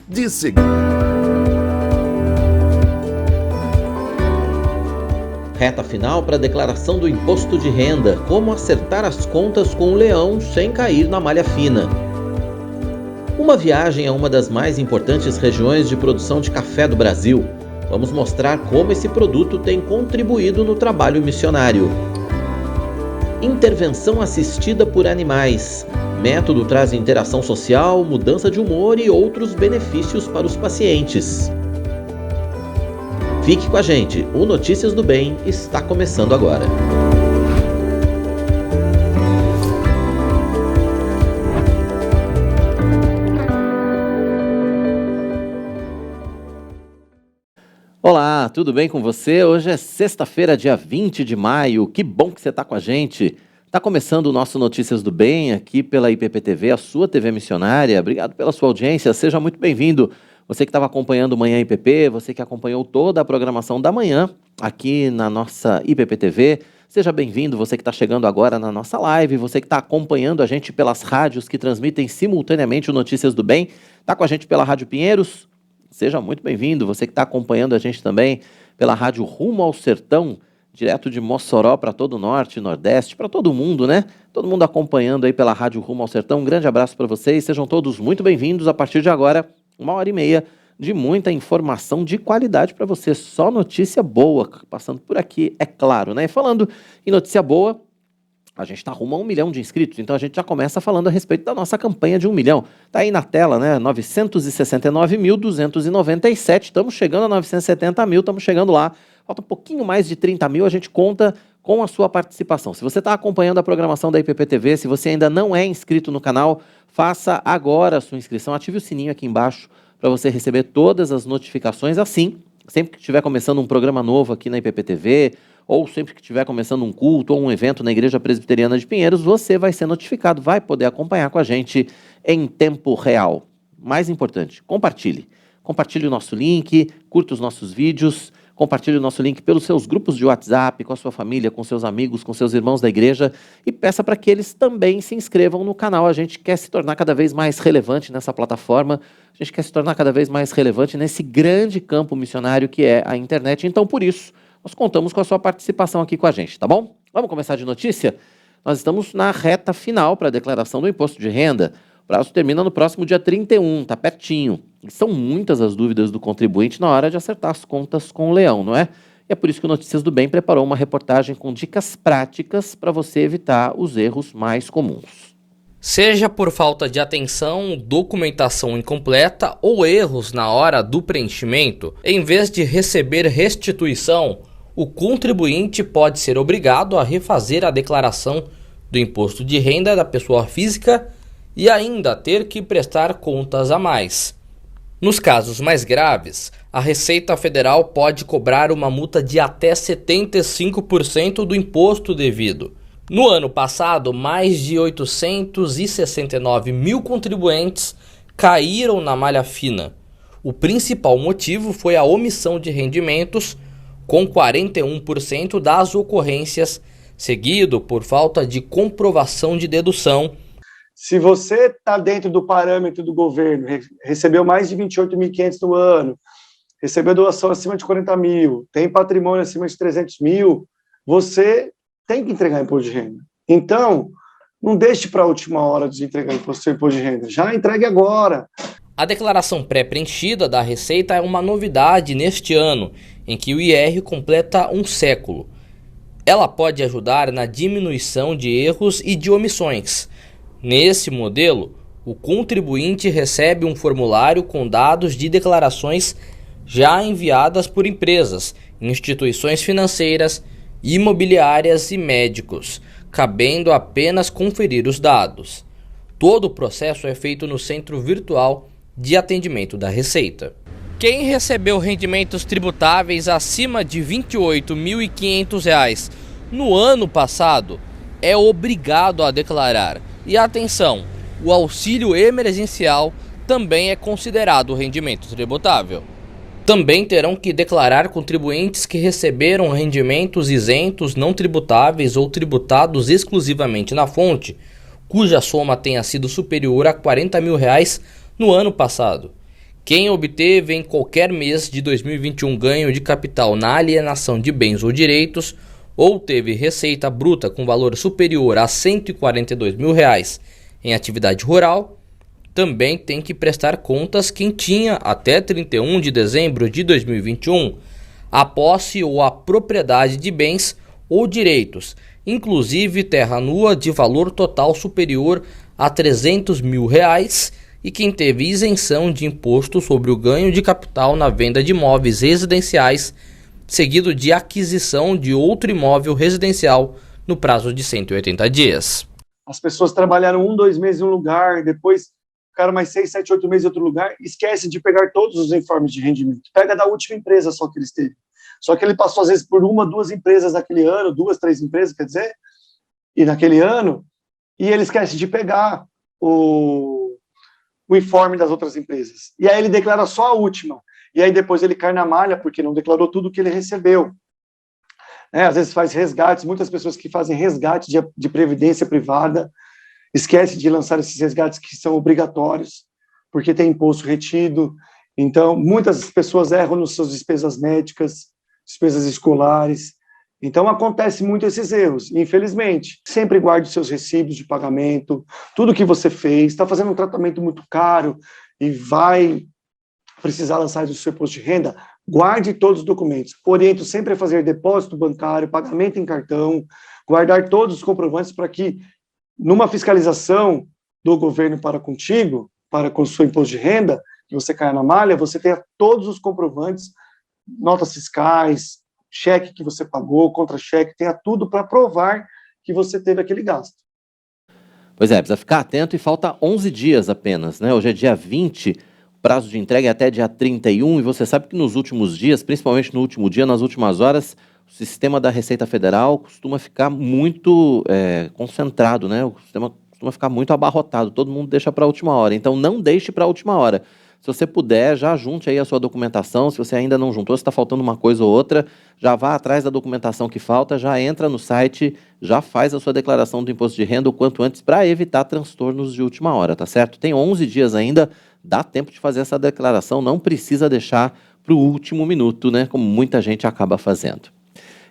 de seguir. Reta final para a declaração do imposto de renda. Como acertar as contas com o leão sem cair na malha fina. Uma viagem a uma das mais importantes regiões de produção de café do Brasil. Vamos mostrar como esse produto tem contribuído no trabalho missionário. Intervenção assistida por animais. Método traz interação social, mudança de humor e outros benefícios para os pacientes. Fique com a gente, o Notícias do Bem está começando agora. Olá, tudo bem com você? Hoje é sexta-feira, dia 20 de maio. Que bom que você está com a gente. Está começando o nosso Notícias do Bem aqui pela IPPTV, a sua TV missionária. Obrigado pela sua audiência, seja muito bem-vindo. Você que estava acompanhando o Manhã IPP, você que acompanhou toda a programação da manhã aqui na nossa IPPTV, seja bem-vindo. Você que está chegando agora na nossa live, você que está acompanhando a gente pelas rádios que transmitem simultaneamente o Notícias do Bem, está com a gente pela Rádio Pinheiros, seja muito bem-vindo. Você que está acompanhando a gente também pela Rádio Rumo ao Sertão, direto de Mossoró para todo o Norte, Nordeste, para todo mundo, né? Todo mundo acompanhando aí pela Rádio Rumo ao Sertão. Um grande abraço para vocês, sejam todos muito bem-vindos. A partir de agora, 1h30 de muita informação de qualidade para você. Só notícia boa passando por aqui, é claro, né? E falando em notícia boa, a gente está rumo a 1 milhão de inscritos, então a gente já começa falando a respeito da nossa campanha de 1 milhão. Está aí na tela, né? 969.297, estamos chegando a 970 mil, estamos chegando lá. Falta um pouquinho mais de 30 mil, a gente conta com a sua participação. Se você está acompanhando a programação da IPPTV, se você ainda não é inscrito no canal, faça agora a sua inscrição, ative o sininho aqui embaixo para você receber todas as notificações. Assim, sempre que estiver começando um programa novo aqui na IPPTV, ou sempre que estiver começando um culto ou um evento na Igreja Presbiteriana de Pinheiros, você vai ser notificado, vai poder acompanhar com a gente em tempo real. Mais importante, compartilhe. Compartilhe o nosso link, curta os nossos vídeos, compartilhe o nosso link pelos seus grupos de WhatsApp, com a sua família, com seus amigos, com seus irmãos da igreja e peça para que eles também se inscrevam no canal. A gente quer se tornar cada vez mais relevante nessa plataforma, a gente quer se tornar cada vez mais relevante nesse grande campo missionário que é a internet. Então, por isso, nós contamos com a sua participação aqui com a gente, tá bom? Vamos começar de notícia? Nós estamos na reta final para a declaração do imposto de renda. O prazo termina no próximo dia 31, tá pertinho. E são muitas as dúvidas do contribuinte na hora de acertar as contas com o leão, não é? E é por isso que o Notícias do Bem preparou uma reportagem com dicas práticas para você evitar os erros mais comuns. Seja por falta de atenção, documentação incompleta ou erros na hora do preenchimento, em vez de receber restituição, o contribuinte pode ser obrigado a refazer a declaração do imposto de renda da pessoa física e ainda ter que prestar contas a mais. Nos casos mais graves, a Receita Federal pode cobrar uma multa de até 75% do imposto devido. No ano passado, mais de 869 mil contribuintes caíram na malha fina. O principal motivo foi a omissão de rendimentos, com 41% das ocorrências, seguido por falta de comprovação de dedução. Se você está dentro do parâmetro do governo, recebeu mais de 28.500 no ano, recebeu doação acima de 40 mil, tem patrimônio acima de 300 mil, você tem que entregar imposto de renda. Então, não deixe para a última hora de entregar o seu imposto de renda, já entregue agora. A declaração pré-preenchida da Receita é uma novidade neste ano, em que o IR completa um século. Ela pode ajudar na diminuição de erros e de omissões. Nesse modelo, o contribuinte recebe um formulário com dados de declarações já enviadas por empresas, instituições financeiras, imobiliárias e médicos, cabendo apenas conferir os dados. Todo o processo é feito no Centro Virtual de Atendimento da Receita. Quem recebeu rendimentos tributáveis acima de R$ 28.500 no ano passado é obrigado a declarar. E atenção, o auxílio emergencial também é considerado rendimento tributável. Também terão que declarar contribuintes que receberam rendimentos isentos não tributáveis ou tributados exclusivamente na fonte, cuja soma tenha sido superior a R$ 40 mil no ano passado. Quem obteve em qualquer mês de 2021 ganho de capital na alienação de bens ou direitos, ou teve receita bruta com valor superior a R$ 142 mil em atividade rural, também tem que prestar contas quem tinha até 31 de dezembro de 2021 a posse ou a propriedade de bens ou direitos, inclusive terra nua de valor total superior a R$ 300 mil e quem teve isenção de imposto sobre o ganho de capital na venda de imóveis residenciais, seguido de aquisição de outro imóvel residencial no prazo de 180 dias. As pessoas trabalharam 1, 2 meses em um lugar, depois ficaram mais 6, 7, 8 meses em outro lugar, esquece de pegar todos os informes de rendimento. Pega da última empresa só que ele esteve. Só que ele passou, às vezes, por 1, 2 empresas naquele ano, 2, 3 empresas, quer dizer, e naquele ano, e ele esquece de pegar o informe das outras empresas. E aí ele declara só a última. E aí depois ele cai na malha, porque não declarou tudo que ele recebeu. Às vezes faz resgates, muitas pessoas que fazem resgate de previdência privada, esquecem de lançar esses resgates que são obrigatórios, porque tem imposto retido. Então, muitas pessoas erram nas suas despesas médicas, despesas escolares. Então, acontece muito esses erros. Infelizmente, sempre guarde os seus recibos de pagamento, tudo que você fez, está fazendo um tratamento muito caro e vai precisar lançar o seu imposto de renda, guarde todos os documentos. Oriento sempre a fazer depósito bancário, pagamento em cartão, guardar todos os comprovantes para que, numa fiscalização do governo para contigo, para com o seu imposto de renda, que você caia na malha, você tenha todos os comprovantes, notas fiscais, cheque que você pagou, contra-cheque, tenha tudo para provar que você teve aquele gasto. Pois é, precisa ficar atento e falta 11 dias apenas, né? Hoje é dia 20, o prazo de entrega é até dia 31, e você sabe que nos últimos dias, principalmente no último dia, nas últimas horas, o sistema da Receita Federal costuma ficar muito concentrado, né? O sistema costuma ficar muito abarrotado, todo mundo deixa para a última hora, então não deixe para a última hora. Se você puder, já junte aí a sua documentação. Se você ainda não juntou, se está faltando uma coisa ou outra, já vá atrás da documentação que falta, já entra no site, já faz a sua declaração do imposto de renda o quanto antes para evitar transtornos de última hora, tá certo? Tem 11 dias ainda, dá tempo de fazer essa declaração, não precisa deixar para o último minuto, né? Como muita gente acaba fazendo.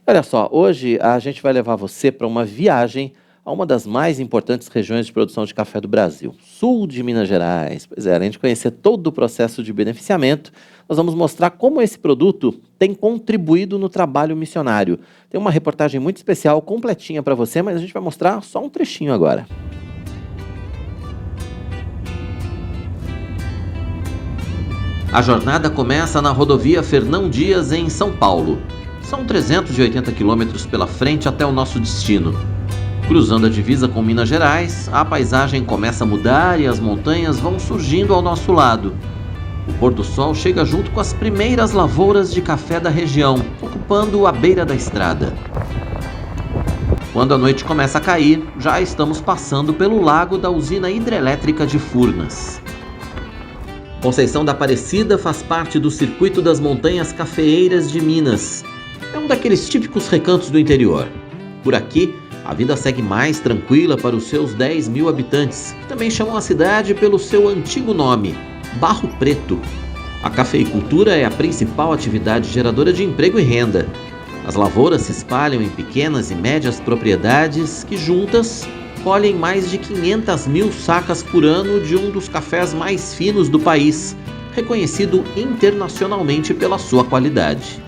Olha só, hoje a gente vai levar você para uma viagem a uma das mais importantes regiões de produção de café do Brasil, sul de Minas Gerais. Pois é, além de conhecer todo o processo de beneficiamento, nós vamos mostrar como esse produto tem contribuído no trabalho missionário. Tem uma reportagem muito especial, completinha para você, mas a gente vai mostrar só um trechinho agora. A jornada começa na rodovia Fernão Dias, em São Paulo. São 380 quilômetros pela frente até o nosso destino. Cruzando a divisa com Minas Gerais, a paisagem começa a mudar e as montanhas vão surgindo ao nosso lado. O pôr do sol chega junto com as primeiras lavouras de café da região, ocupando a beira da estrada. Quando a noite começa a cair, já estamos passando pelo lago da usina hidrelétrica de Furnas. Conceição da Aparecida faz parte do circuito das montanhas cafeeiras de Minas. É um daqueles típicos recantos do interior. Por aqui, a vida segue mais tranquila para os seus 10 mil habitantes, que também chamam a cidade pelo seu antigo nome, Barro Preto. A cafeicultura é a principal atividade geradora de emprego e renda. As lavouras se espalham em pequenas e médias propriedades que, juntas, colhem mais de 500 mil sacas por ano de um dos cafés mais finos do país, reconhecido internacionalmente pela sua qualidade.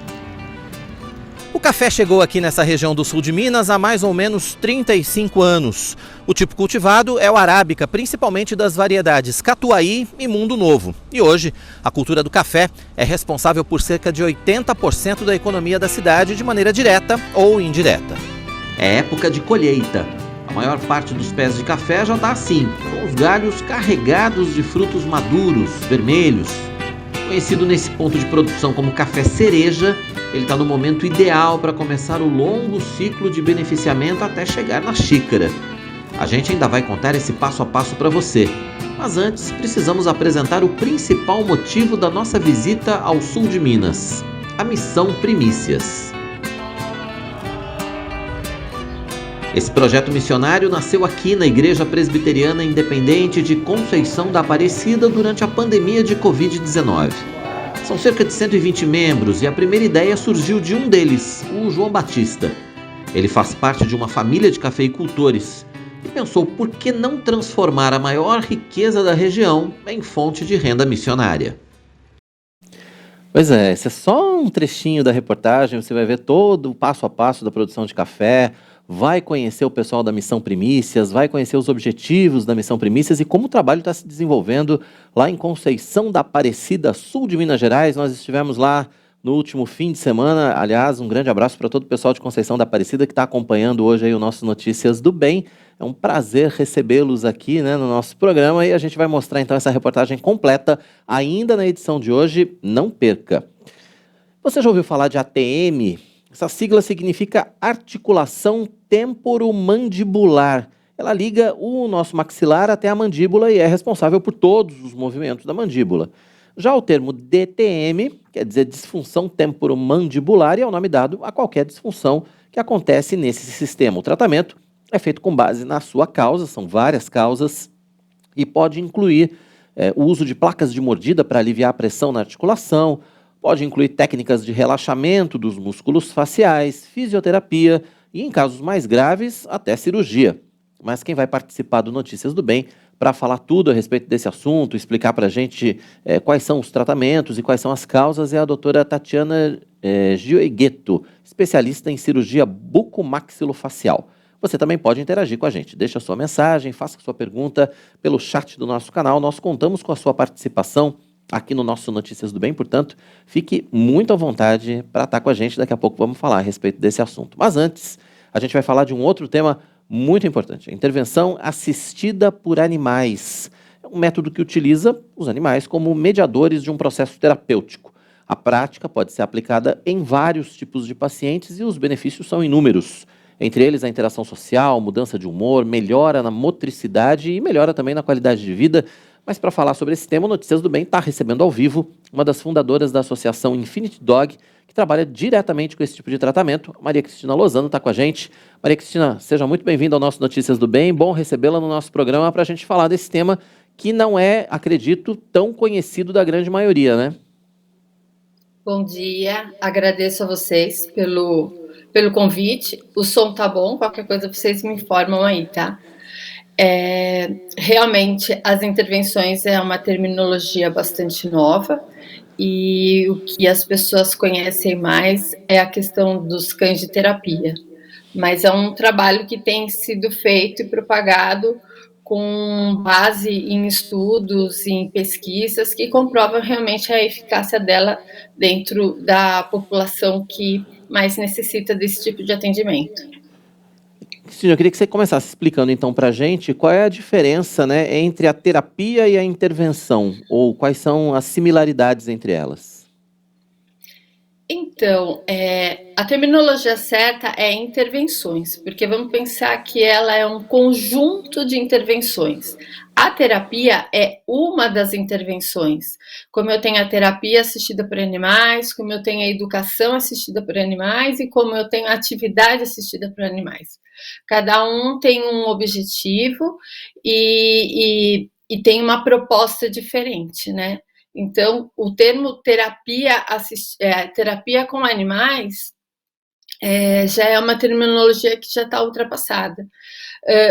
O café chegou aqui nessa região do sul de Minas há mais ou menos 35 anos. O tipo cultivado é o arábica, principalmente das variedades Catuai e Mundo Novo. E hoje, a cultura do café é responsável por cerca de 80% da economia da cidade de maneira direta ou indireta. É época de colheita. A maior parte dos pés de café já está assim, com os galhos carregados de frutos maduros, vermelhos. Conhecido nesse ponto de produção como café cereja, ele está no momento ideal para começar o longo ciclo de beneficiamento até chegar na xícara. A gente ainda vai contar esse passo a passo para você, mas antes precisamos apresentar o principal motivo da nossa visita ao sul de Minas, a Missão Primícias. Esse projeto missionário nasceu aqui na Igreja Presbiteriana Independente de Conceição da Aparecida durante a pandemia de Covid-19. São cerca de 120 membros e a primeira ideia surgiu de um deles, o João Batista. Ele faz parte de uma família de cafeicultores e pensou por que não transformar a maior riqueza da região em fonte de renda missionária. Pois é, esse é só um trechinho da reportagem, você vai ver todo o passo a passo da produção de café, vai conhecer o pessoal da Missão Primícias, vai conhecer os objetivos da Missão Primícias e como o trabalho está se desenvolvendo lá em Conceição da Aparecida, sul de Minas Gerais. Nós estivemos lá no último fim de semana. Aliás, um grande abraço para todo o pessoal de Conceição da Aparecida que está acompanhando hoje aí o nosso Notícias do Bem. É um prazer recebê-los aqui, né, no nosso programa, e a gente vai mostrar então essa reportagem completa ainda na edição de hoje. Não perca! Você já ouviu falar de ATM? Essa sigla significa articulação temporomandibular. Ela liga o nosso maxilar até a mandíbula e é responsável por todos os movimentos da mandíbula. Já o termo DTM, quer dizer disfunção temporomandibular, e é o nome dado a qualquer disfunção que acontece nesse sistema. O tratamento é feito com base na sua causa, são várias causas, e pode incluir o uso de placas de mordida para aliviar a pressão na articulação, pode incluir técnicas de relaxamento dos músculos faciais, fisioterapia e, em casos mais graves, até cirurgia. Mas quem vai participar do Notícias do Bem para falar tudo a respeito desse assunto, explicar para a gente quais são os tratamentos e quais são as causas, é a doutora Tatiana Gioeghetto, especialista em cirurgia bucomaxilofacial. Você também pode interagir com a gente. Deixe a sua mensagem, faça a sua pergunta pelo chat do nosso canal. Nós contamos com a sua participação aqui no nosso Notícias do Bem, portanto, fique muito à vontade para estar com a gente. Daqui a pouco vamos falar a respeito desse assunto. Mas antes, a gente vai falar de um outro tema muito importante, a intervenção assistida por animais. É um método que utiliza os animais como mediadores de um processo terapêutico. A prática pode ser aplicada em vários tipos de pacientes e os benefícios são inúmeros. Entre eles, a interação social, mudança de humor, melhora na motricidade e melhora também na qualidade de vida. Mas para falar sobre esse tema, o Notícias do Bem está recebendo ao vivo uma das fundadoras da associação Infinity Dog, que trabalha diretamente com esse tipo de tratamento. Maria Cristina Lozano está com a gente. Maria Cristina, seja muito bem-vinda ao nosso Notícias do Bem. Bom recebê-la no nosso programa para a gente falar desse tema que não é, acredito, tão conhecido da grande maioria, né? Bom dia, agradeço a vocês pelo convite. O som tá bom, qualquer coisa vocês me informam aí, tá? Realmente, as intervenções é uma terminologia bastante nova e o que as pessoas conhecem mais é a questão dos cães de terapia. Mas é um trabalho que tem sido feito e propagado com base em estudos, em pesquisas que comprovam realmente a eficácia dela dentro da população que mais necessita desse tipo de atendimento. Cristina, eu queria que você começasse explicando então para a gente qual é a diferença, né, entre a terapia e a intervenção, ou quais são as similaridades entre elas. Então, a terminologia certa é intervenções, porque vamos pensar que ela é um conjunto de intervenções. A terapia é uma das intervenções, como eu tenho a terapia assistida por animais, como eu tenho a educação assistida por animais e como eu tenho a atividade assistida por animais. Cada um tem um objetivo e tem uma proposta diferente, né? Então, o termo terapia com animais já é uma terminologia que já está ultrapassada.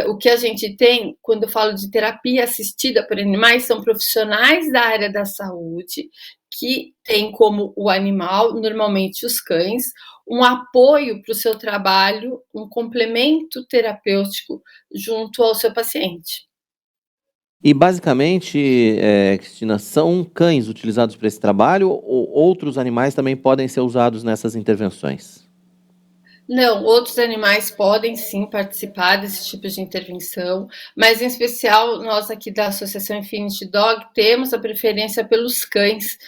O que a gente tem, quando eu falo de terapia assistida por animais, são profissionais da área da saúde que têm como o animal, normalmente os cães, um apoio para o seu trabalho, um complemento terapêutico junto ao seu paciente. E basicamente, Cristina, são cães utilizados para esse trabalho ou outros animais também podem ser usados nessas intervenções? Não, outros animais podem sim participar desse tipo de intervenção, mas em especial nós aqui da Associação Infinity Dog temos a preferência pelos cães,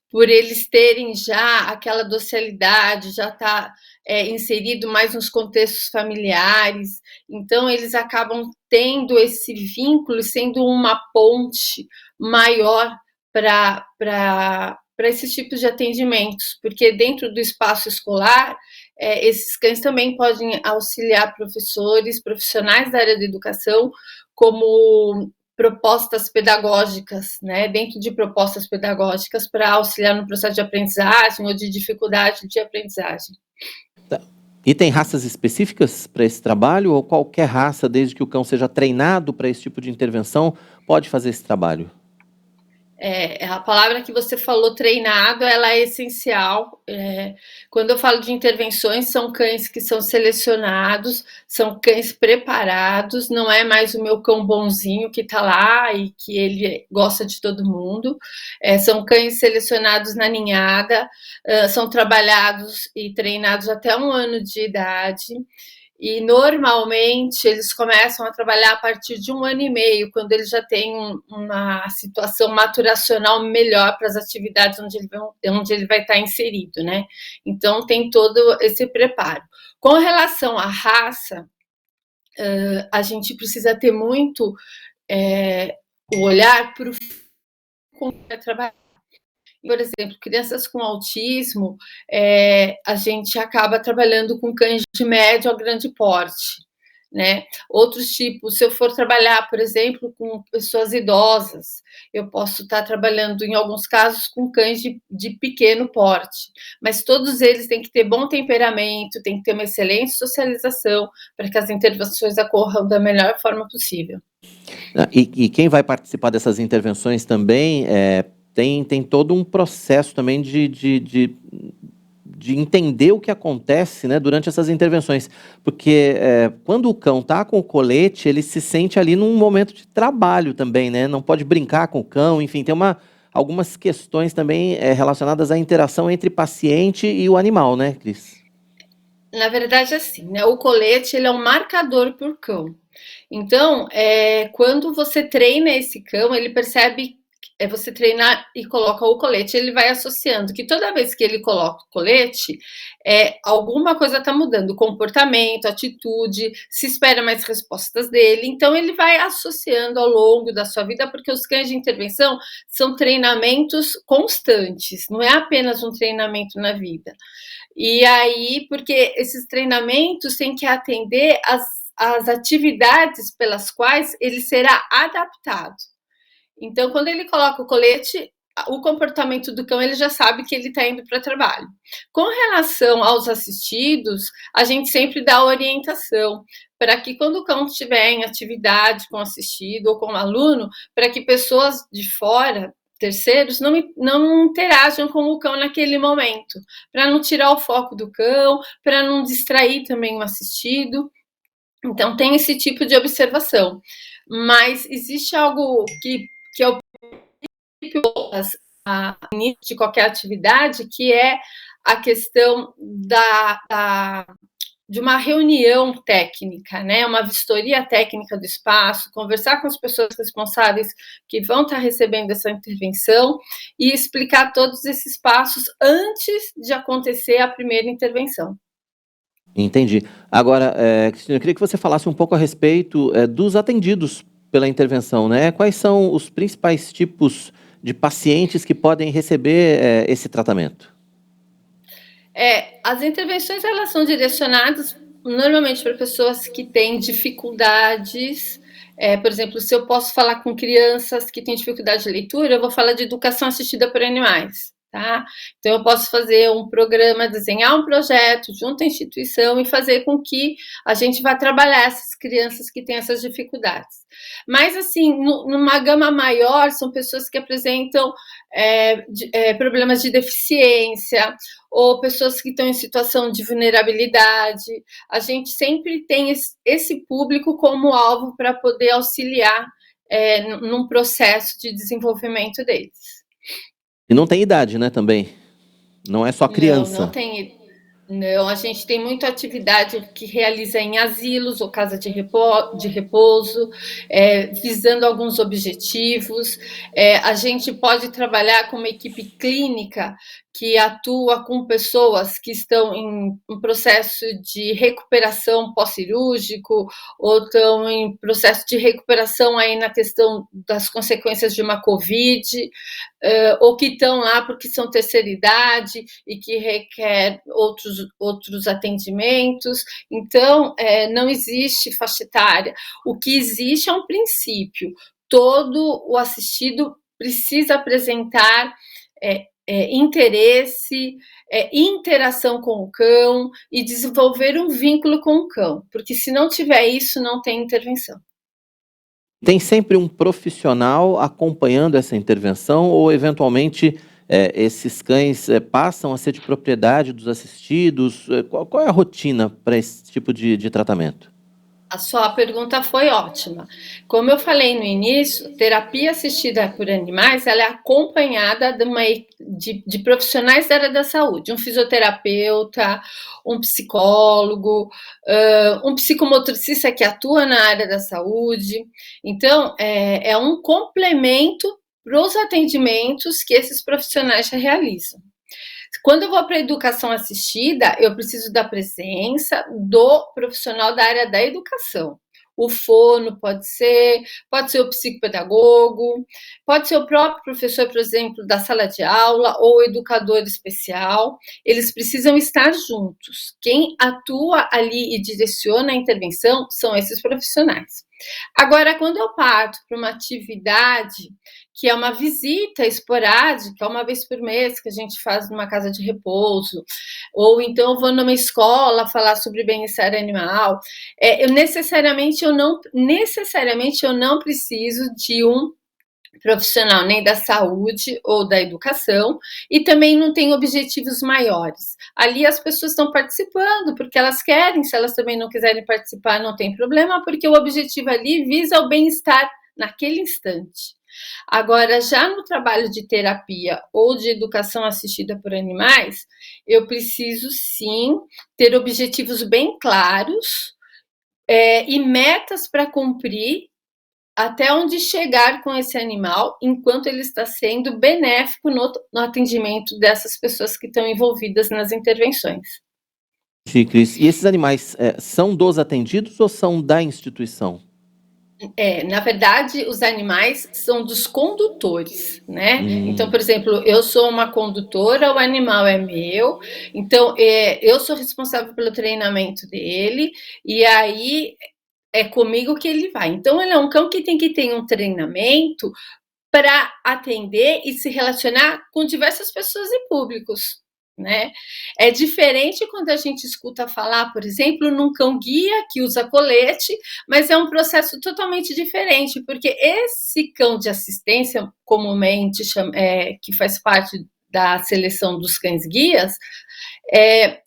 por eles terem já aquela docilidade, já está inserido mais nos contextos familiares, então eles acabam tendo esse vínculo, sendo uma ponte maior para esses tipos de atendimentos, porque dentro do espaço escolar esses cães também podem auxiliar professores, profissionais da área da educação, como propostas pedagógicas, né, dentro de propostas pedagógicas para auxiliar no processo de aprendizagem ou de dificuldade de aprendizagem. E tem raças específicas para esse trabalho, ou qualquer raça, desde que o cão seja treinado para esse tipo de intervenção, pode fazer esse trabalho? A palavra que você falou, treinado, ela é essencial. Quando eu falo de intervenções, são cães que são selecionados, são cães preparados, não é mais o meu cão bonzinho que está lá e que ele gosta de todo mundo. São cães selecionados na ninhada, são trabalhados e treinados até 1 ano de idade. E normalmente eles começam a trabalhar a partir de 1 ano e meio, quando eles já têm uma situação maturacional melhor para as atividades onde ele vai estar inserido, né? Então tem todo esse preparo. Com relação à raça, a gente precisa ter muito o olhar para o como vai trabalhar. Por exemplo, crianças com autismo, a gente acaba trabalhando com cães de médio a grande porte, né? Outros tipos, se eu for trabalhar, por exemplo, com pessoas idosas, eu posso estar trabalhando, em alguns casos, com cães de pequeno porte, mas todos eles têm que ter bom temperamento, têm que ter uma excelente socialização para que as intervenções ocorram da melhor forma possível. E quem vai participar dessas intervenções também tem todo um processo também de entender o que acontece, né, durante essas intervenções. Porque quando o cão está com o colete, ele se sente ali num momento de trabalho também, né? Não pode brincar com o cão, enfim, tem algumas questões também relacionadas à interação entre paciente e o animal, né, Cris? Na verdade, assim, né, o colete ele é um marcador por cão. Então, quando você treina esse cão, ele percebe, você treinar e coloca o colete, ele vai associando que toda vez que ele coloca o colete, alguma coisa está mudando, comportamento, atitude, se espera mais respostas dele, então ele vai associando ao longo da sua vida, porque os cães de intervenção são treinamentos constantes, não é apenas um treinamento na vida. E aí, porque esses treinamentos têm que atender as atividades pelas quais ele será adaptado. Então, quando ele coloca o colete, o comportamento do cão, ele já sabe que ele está indo para trabalho. Com relação aos assistidos, a gente sempre dá orientação para que quando o cão estiver em atividade com assistido ou com aluno, para que pessoas de fora, terceiros, não interajam com o cão naquele momento, para não tirar o foco do cão, para não distrair também o assistido. Então, tem esse tipo de observação. Mas existe algo que é o início de qualquer atividade, que é a questão de uma reunião técnica, né? Uma vistoria técnica do espaço, conversar com as pessoas responsáveis que vão estar recebendo essa intervenção e explicar todos esses passos antes de acontecer a primeira intervenção. Entendi. Agora, Cristina, eu queria que você falasse um pouco a respeito dos atendidos pela intervenção, né? Quais são os principais tipos de pacientes que podem receber esse tratamento? As intervenções, elas são direcionadas normalmente para pessoas que têm dificuldades. Por exemplo, se eu posso falar com crianças que têm dificuldade de leitura, eu vou falar de educação assistida por animais. Tá? Então, eu posso fazer um programa, desenhar um projeto junto à instituição e fazer com que a gente vá trabalhar essas crianças que têm essas dificuldades. Mas, assim, numa gama maior, são pessoas que apresentam problemas de deficiência ou pessoas que estão em situação de vulnerabilidade. A gente sempre tem esse público como alvo para poder auxiliar num processo de desenvolvimento deles. E não tem idade, né, também? Não é só criança. Não tem. Não, a gente tem muita atividade que realiza em asilos ou casa de repouso, visando alguns objetivos. A gente pode trabalhar com uma equipe clínica que atua com pessoas que estão em um processo de recuperação pós-cirúrgico ou estão em processo de recuperação aí na questão das consequências de uma Covid, ou que estão lá porque são terceira idade e que requer outros outros atendimentos. Então, não existe faixa etária. O que existe é um princípio. Todo o assistido precisa apresentar interesse, interação com o cão e desenvolver um vínculo com o cão, porque se não tiver isso, não tem intervenção. Tem sempre um profissional acompanhando essa intervenção ou, eventualmente, esses cães passam a ser de propriedade dos assistidos? Qual é a rotina para esse tipo de tratamento? A sua pergunta foi ótima. Como eu falei no início, terapia assistida por animais, ela é acompanhada de profissionais da área da saúde, um fisioterapeuta, um psicólogo, um psicomotricista que atua na área da saúde. Então, é um complemento para os atendimentos que esses profissionais já realizam. Quando eu vou para a educação assistida, eu preciso da presença do profissional da área da educação. O fono pode ser o psicopedagogo, pode ser o próprio professor, por exemplo, da sala de aula ou o educador especial. Eles precisam estar juntos. Quem atua ali e direciona a intervenção são esses profissionais. Agora, quando eu parto para uma atividade que é uma visita esporádica, uma vez por mês, que a gente faz numa casa de repouso, ou então eu vou numa escola falar sobre bem-estar animal, eu necessariamente eu não preciso de um profissional nem da saúde ou da educação, e também não tem objetivos maiores. Ali as pessoas estão participando porque elas querem, se elas também não quiserem participar, não tem problema, porque o objetivo ali visa o bem-estar naquele instante. Agora, já no trabalho de terapia ou de educação assistida por animais, eu preciso sim ter objetivos bem claros e metas para cumprir até onde chegar com esse animal, enquanto ele está sendo benéfico no atendimento dessas pessoas que estão envolvidas nas intervenções. Cris, e esses animais são dos atendidos ou são da instituição? Na verdade, os animais são dos condutores, né? Então, por exemplo, eu sou uma condutora, o animal é meu, então eu sou responsável pelo treinamento dele, e aí é comigo que ele vai. Então, ele é um cão que tem que ter um treinamento para atender e se relacionar com diversas pessoas e públicos, né? É diferente quando a gente escuta falar, por exemplo, num cão-guia que usa colete, mas é um processo totalmente diferente, porque esse cão de assistência, comumente que faz parte da seleção dos cães-guias,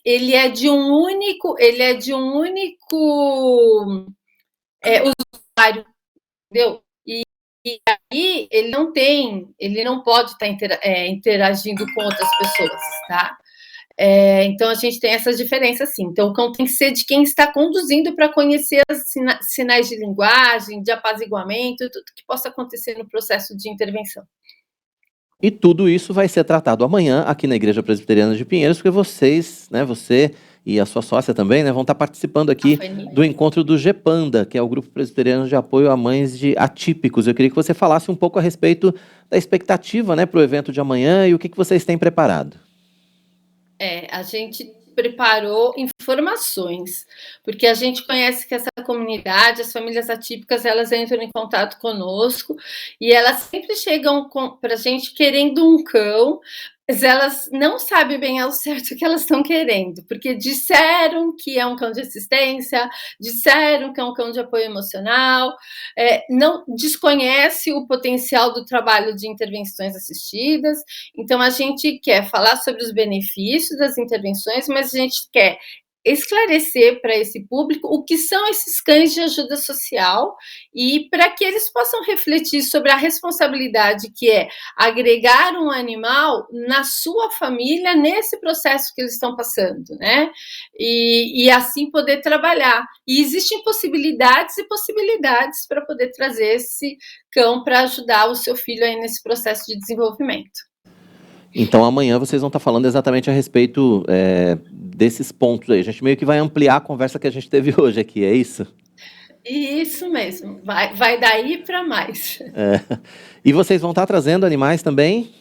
ele é de um único usuário, entendeu? E aí ele não pode estar interagindo com outras pessoas, tá? Então a gente tem essas diferenças, sim. Então o cão tem que ser de quem está conduzindo para conhecer os sinais de linguagem, de apaziguamento, tudo que possa acontecer no processo de intervenção. E tudo isso vai ser tratado amanhã aqui na Igreja Presbiteriana de Pinheiros, porque vocês, né, você e a sua sócia também, né, vão estar participando aqui do encontro do GEPANDA, que é o Grupo Presbiteriano de Apoio a Mães de Atípicos. Eu queria que você falasse um pouco a respeito da expectativa, né, para o evento de amanhã e o que vocês têm preparado. A gente preparou informações, porque a gente conhece que essa comunidade, as famílias atípicas, elas entram em contato conosco e elas sempre chegam para a gente querendo um cão, mas elas não sabem bem ao certo o que elas estão querendo, porque disseram que é um cão de assistência, disseram que é um cão de apoio emocional, não desconhece o potencial do trabalho de intervenções assistidas. Então, a gente quer falar sobre os benefícios das intervenções, mas a gente quer esclarecer para esse público o que são esses cães de ajuda social e para que eles possam refletir sobre a responsabilidade que é agregar um animal na sua família nesse processo que eles estão passando, né? E assim poder trabalhar. E existem possibilidades e possibilidades para poder trazer esse cão para ajudar o seu filho aí nesse processo de desenvolvimento. Então amanhã vocês vão estar falando exatamente a respeito desses pontos aí. A gente meio que vai ampliar a conversa que a gente teve hoje aqui, é isso? Isso mesmo, vai daí para mais. E vocês vão estar trazendo animais também?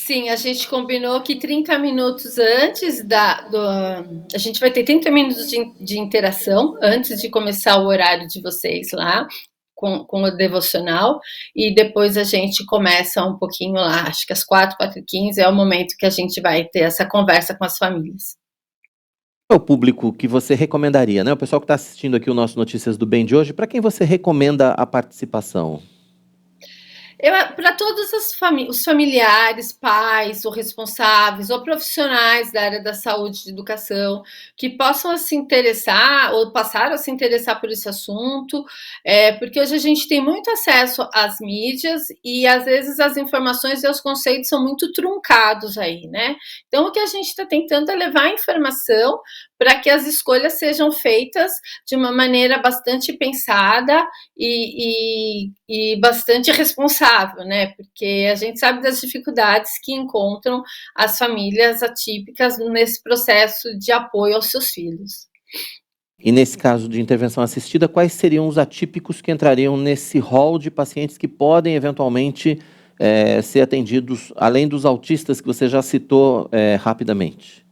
Sim, a gente combinou que 30 minutos antes a gente vai ter 30 minutos de interação antes de começar o horário de vocês lá, com o devocional, e depois a gente começa um pouquinho lá, acho que às 4h15 é o momento que a gente vai ter essa conversa com as famílias. Qual é o público que você recomendaria, né? O pessoal que está assistindo aqui o nosso Notícias do Bem de hoje, para quem você recomenda a participação? Para todos os familiares, pais, ou responsáveis, ou profissionais da área da saúde e educação, que possam se interessar, ou passaram a se interessar por esse assunto, porque hoje a gente tem muito acesso às mídias, e às vezes as informações e os conceitos são muito truncados aí, né? Então, o que a gente está tentando é levar a informação para que as escolhas sejam feitas de uma maneira bastante pensada e bastante responsável, né? Porque a gente sabe das dificuldades que encontram as famílias atípicas nesse processo de apoio aos seus filhos. E nesse caso de intervenção assistida, quais seriam os atípicos que entrariam nesse rol de pacientes que podem eventualmente ser atendidos, além dos autistas que você já citou rapidamente?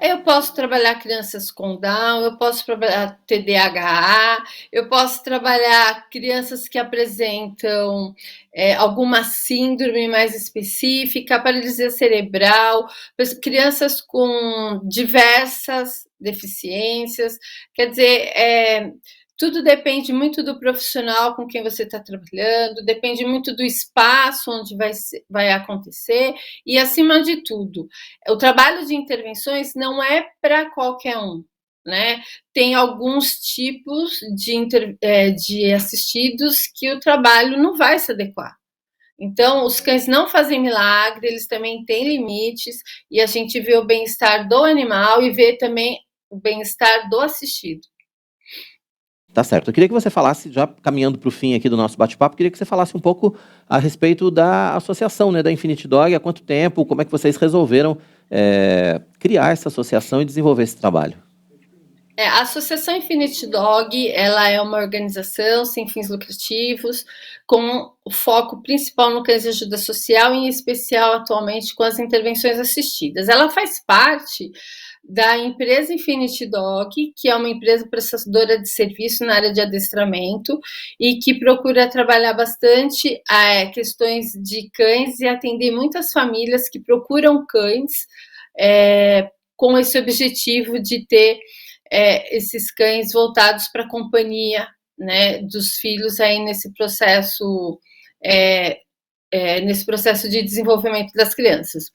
Eu posso trabalhar crianças com Down, eu posso trabalhar TDAH, eu posso trabalhar crianças que apresentam alguma síndrome mais específica, paralisia cerebral, crianças com diversas deficiências. Quer dizer, tudo depende muito do profissional com quem você está trabalhando, depende muito do espaço onde vai acontecer, e, acima de tudo, o trabalho de intervenções não é para qualquer um, né? Tem alguns tipos de assistidos que o trabalho não vai se adequar. Então, os cães não fazem milagre, eles também têm limites, e a gente vê o bem-estar do animal e vê também o bem-estar do assistido. Tá certo. Eu queria que você falasse, já caminhando para o fim aqui do nosso bate-papo, queria que você falasse um pouco a respeito da associação, né, da Infinity Dog, há quanto tempo, como é que vocês resolveram criar essa associação e desenvolver esse trabalho? A Associação Infinity Dog, ela é uma organização sem fins lucrativos, com o foco principal no cães de ajuda social, em especial atualmente com as intervenções assistidas. Ela faz parte da empresa Infinity Dog, que é uma empresa prestadora de serviço na área de adestramento e que procura trabalhar bastante questões de cães e atender muitas famílias que procuram cães com esse objetivo de ter esses cães voltados para a companhia, né, dos filhos aí nesse processo de desenvolvimento das crianças.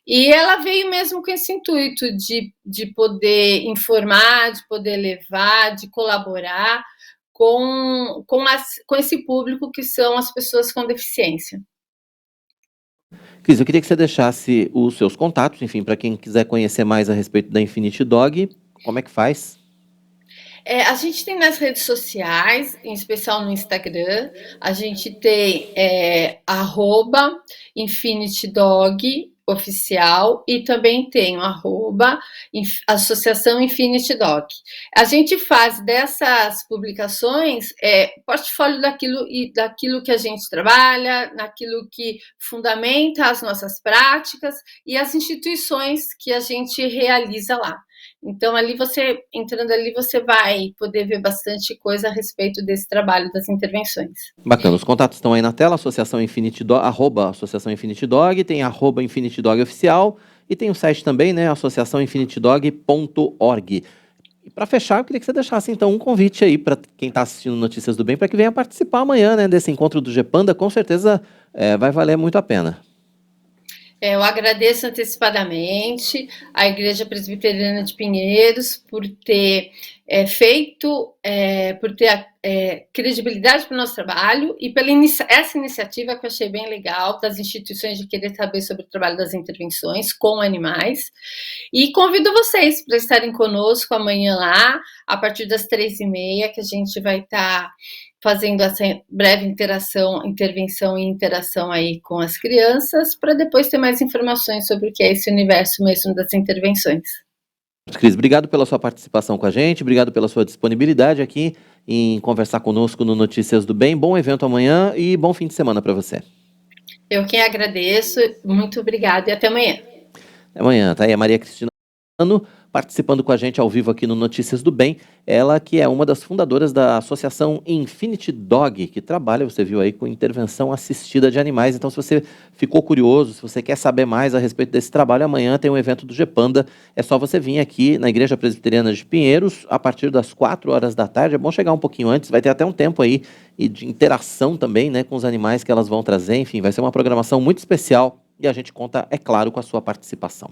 E ela veio mesmo com esse intuito de poder informar, de poder levar, de colaborar com esse público que são as pessoas com deficiência. Cris, eu queria que você deixasse os seus contatos, enfim, para quem quiser conhecer mais a respeito da Infinity Dog, como é que faz? A gente tem nas redes sociais, em especial no Instagram, a gente tem @InfinityDog oficial e também tem o @Associação Infinity Dog. A gente faz dessas publicações portfólio daquilo que a gente trabalha, naquilo que fundamenta as nossas práticas e as instituições que a gente realiza lá. Então, entrando ali, você vai poder ver bastante coisa a respeito desse trabalho das intervenções. Bacana, os contatos estão aí na tela, Associação Infinity Dog, @Associação Infinity Dog, tem @Infinity Dog oficial e tem o site também, né, associaçãoinfinitydog.org. E para fechar, eu queria que você deixasse então um convite aí para quem está assistindo Notícias do Bem, para que venha participar amanhã, né, desse encontro do GPanda, com certeza vai valer muito a pena. Eu agradeço antecipadamente à Igreja Presbiteriana de Pinheiros por ter por ter credibilidade para o nosso trabalho e pela essa iniciativa que eu achei bem legal, das instituições de querer saber sobre o trabalho das intervenções com animais. E convido vocês para estarem conosco amanhã lá, a partir das 3h30, que a gente vai estar fazendo essa breve intervenção e interação aí com as crianças, para depois ter mais informações sobre o que é esse universo mesmo das intervenções. Cris, obrigado pela sua participação com a gente, obrigado pela sua disponibilidade aqui em conversar conosco no Notícias do Bem. Bom evento amanhã e bom fim de semana para você. Eu quem agradeço, muito obrigada e até amanhã. Até amanhã, tá aí a Maria Cristina participando com a gente ao vivo aqui no Notícias do Bem, ela que é uma das fundadoras da associação Infinity Dog, que trabalha, você viu aí, com intervenção assistida de animais. Então, se você ficou curioso, se você quer saber mais a respeito desse trabalho, amanhã tem um evento do GEPANDA, é só você vir aqui na Igreja Presbiteriana de Pinheiros, a partir das 4 horas da tarde, é bom chegar um pouquinho antes, vai ter até um tempo aí e de interação também, né, com os animais que elas vão trazer, enfim, vai ser uma programação muito especial e a gente conta, é claro, com a sua participação.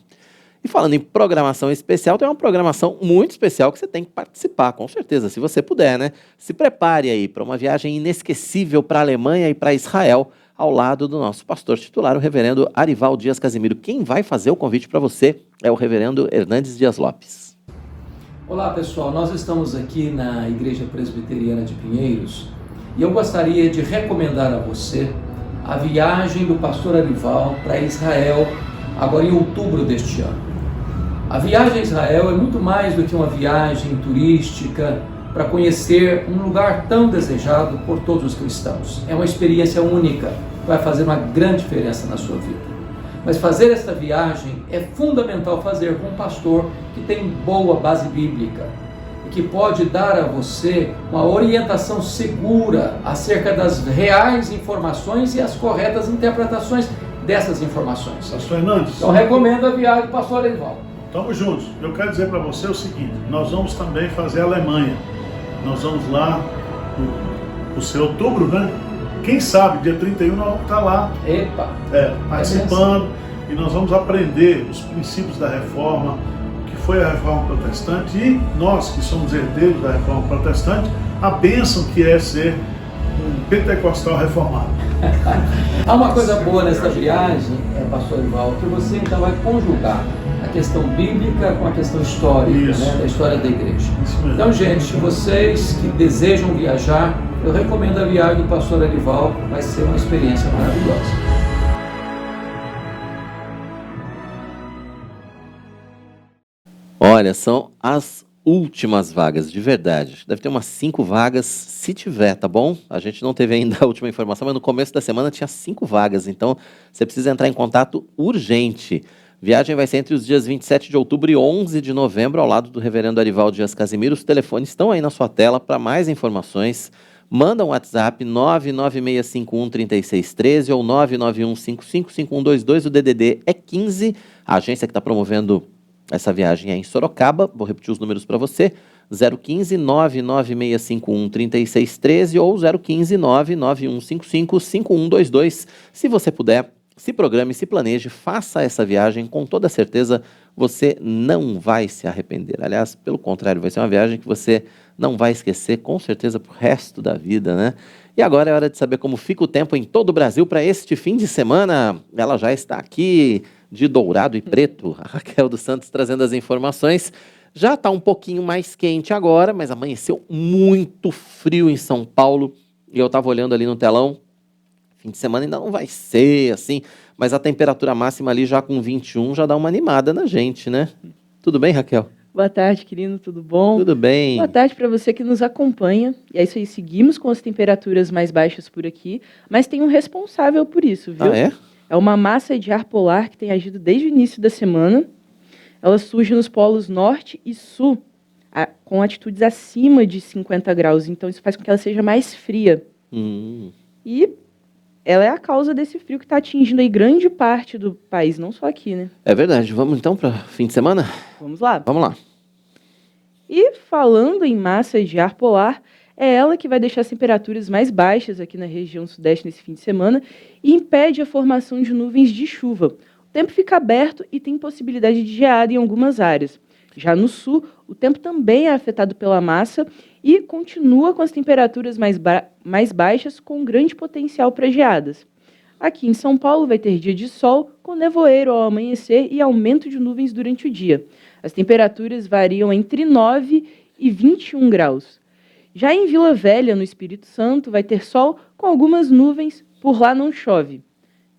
E falando em programação especial, tem uma programação muito especial que você tem que participar, com certeza, se você puder, né? Se prepare aí para uma viagem inesquecível para a Alemanha e para Israel, ao lado do nosso pastor titular, o reverendo Arival Dias Casimiro. Quem vai fazer o convite para você é o reverendo Hernandes Dias Lopes. Olá, pessoal. Nós estamos aqui na Igreja Presbiteriana de Pinheiros e eu gostaria de recomendar a você a viagem do pastor Arival para Israel, agora em outubro deste ano. A viagem a Israel é muito mais do que uma viagem turística para conhecer um lugar tão desejado por todos os cristãos. É uma experiência única, que vai fazer uma grande diferença na sua vida. Mas fazer esta viagem é fundamental fazer com um pastor que tem boa base bíblica e que pode dar a você uma orientação segura acerca das reais informações e as corretas interpretações dessas informações. Pastor Hernandes. Então recomendo a viagem do pastor Arival. Estamos juntos. Eu quero dizer para você o seguinte, nós vamos também fazer a Alemanha. Nós vamos lá no seu outubro, né? Quem sabe, dia 31 nós vamos estar lá. Epa! Participando. E nós vamos aprender os princípios da reforma, o que foi a reforma protestante e nós que somos herdeiros da reforma protestante, a bênção que é ser um pentecostal reformado. Há uma coisa boa nessa viagem, pastor Arival, que você então vai conjugar a questão bíblica com a questão histórica, né, da história da igreja. Então, gente, vocês que desejam viajar, eu recomendo a viagem do pastor Arival, vai ser uma experiência maravilhosa. Olha, são as últimas vagas, de verdade. Deve ter umas 5 vagas, se tiver, tá bom? A gente não teve ainda a última informação, mas no começo da semana tinha 5 vagas, então você precisa entrar em contato urgente. Viagem vai ser entre os dias 27 de outubro e 11 de novembro, ao lado do reverendo Arival Dias Casimiro. Os telefones estão aí na sua tela. Para mais informações, manda um WhatsApp 996513613 ou 991555122. O DDD é 15. A agência que está promovendo essa viagem é em Sorocaba. Vou repetir os números para você. 015 996513613 ou 015 991555122. Se você puder, se programe, se planeje, faça essa viagem, com toda certeza você não vai se arrepender. Aliás, pelo contrário, vai ser uma viagem que você não vai esquecer, com certeza, pro resto da vida, né? E agora é hora de saber como fica o tempo em todo o Brasil para este fim de semana. Ela já está aqui de dourado e preto, a Raquel dos Santos trazendo as informações. Já está um pouquinho mais quente agora, mas amanheceu muito frio em São Paulo. E eu estava olhando ali no telão, fim de semana ainda não vai ser assim, mas a temperatura máxima ali já com 21 já dá uma animada na gente, né? Tudo bem, Raquel? Boa tarde, querido, tudo bom? Tudo bem. Boa tarde para você que nos acompanha. E é isso aí, seguimos com as temperaturas mais baixas por aqui, mas tem um responsável por isso, viu? Ah, é? É uma massa de ar polar que tem agido desde o início da semana. Ela surge nos polos norte e sul, com altitudes acima de 50 graus, então isso faz com que ela seja mais fria. E ela é a causa desse frio que está atingindo aí grande parte do país, não só aqui, né? É verdade. Vamos então para fim de semana? Vamos lá. Vamos lá. E falando em massa de ar polar, é ela que vai deixar as temperaturas mais baixas aqui na região sudeste nesse fim de semana e impede a formação de nuvens de chuva. O tempo fica aberto e tem possibilidade de geada em algumas áreas. Já no sul, o tempo também é afetado pela massa e continua com as temperaturas mais baixas, com grande potencial para geadas. Aqui em São Paulo vai ter dia de sol, com nevoeiro ao amanhecer e aumento de nuvens durante o dia. As temperaturas variam entre 9 e 21 graus. Já em Vila Velha, no Espírito Santo, vai ter sol com algumas nuvens, por lá não chove.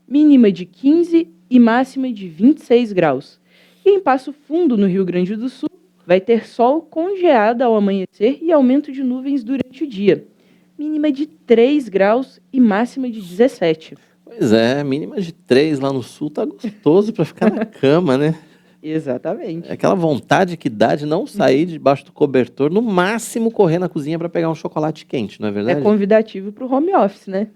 Mínima de 15 e máxima de 26 graus. E em Passo Fundo, no Rio Grande do Sul, vai ter sol com geada ao amanhecer e aumento de nuvens durante o dia. Mínima de 3 graus e máxima de 17. Pois é, mínima de 3 lá no sul tá gostoso para ficar na cama, né? Exatamente. É aquela vontade que dá de não sair debaixo do cobertor, no máximo correr na cozinha para pegar um chocolate quente, não é verdade? É convidativo pro home office, né?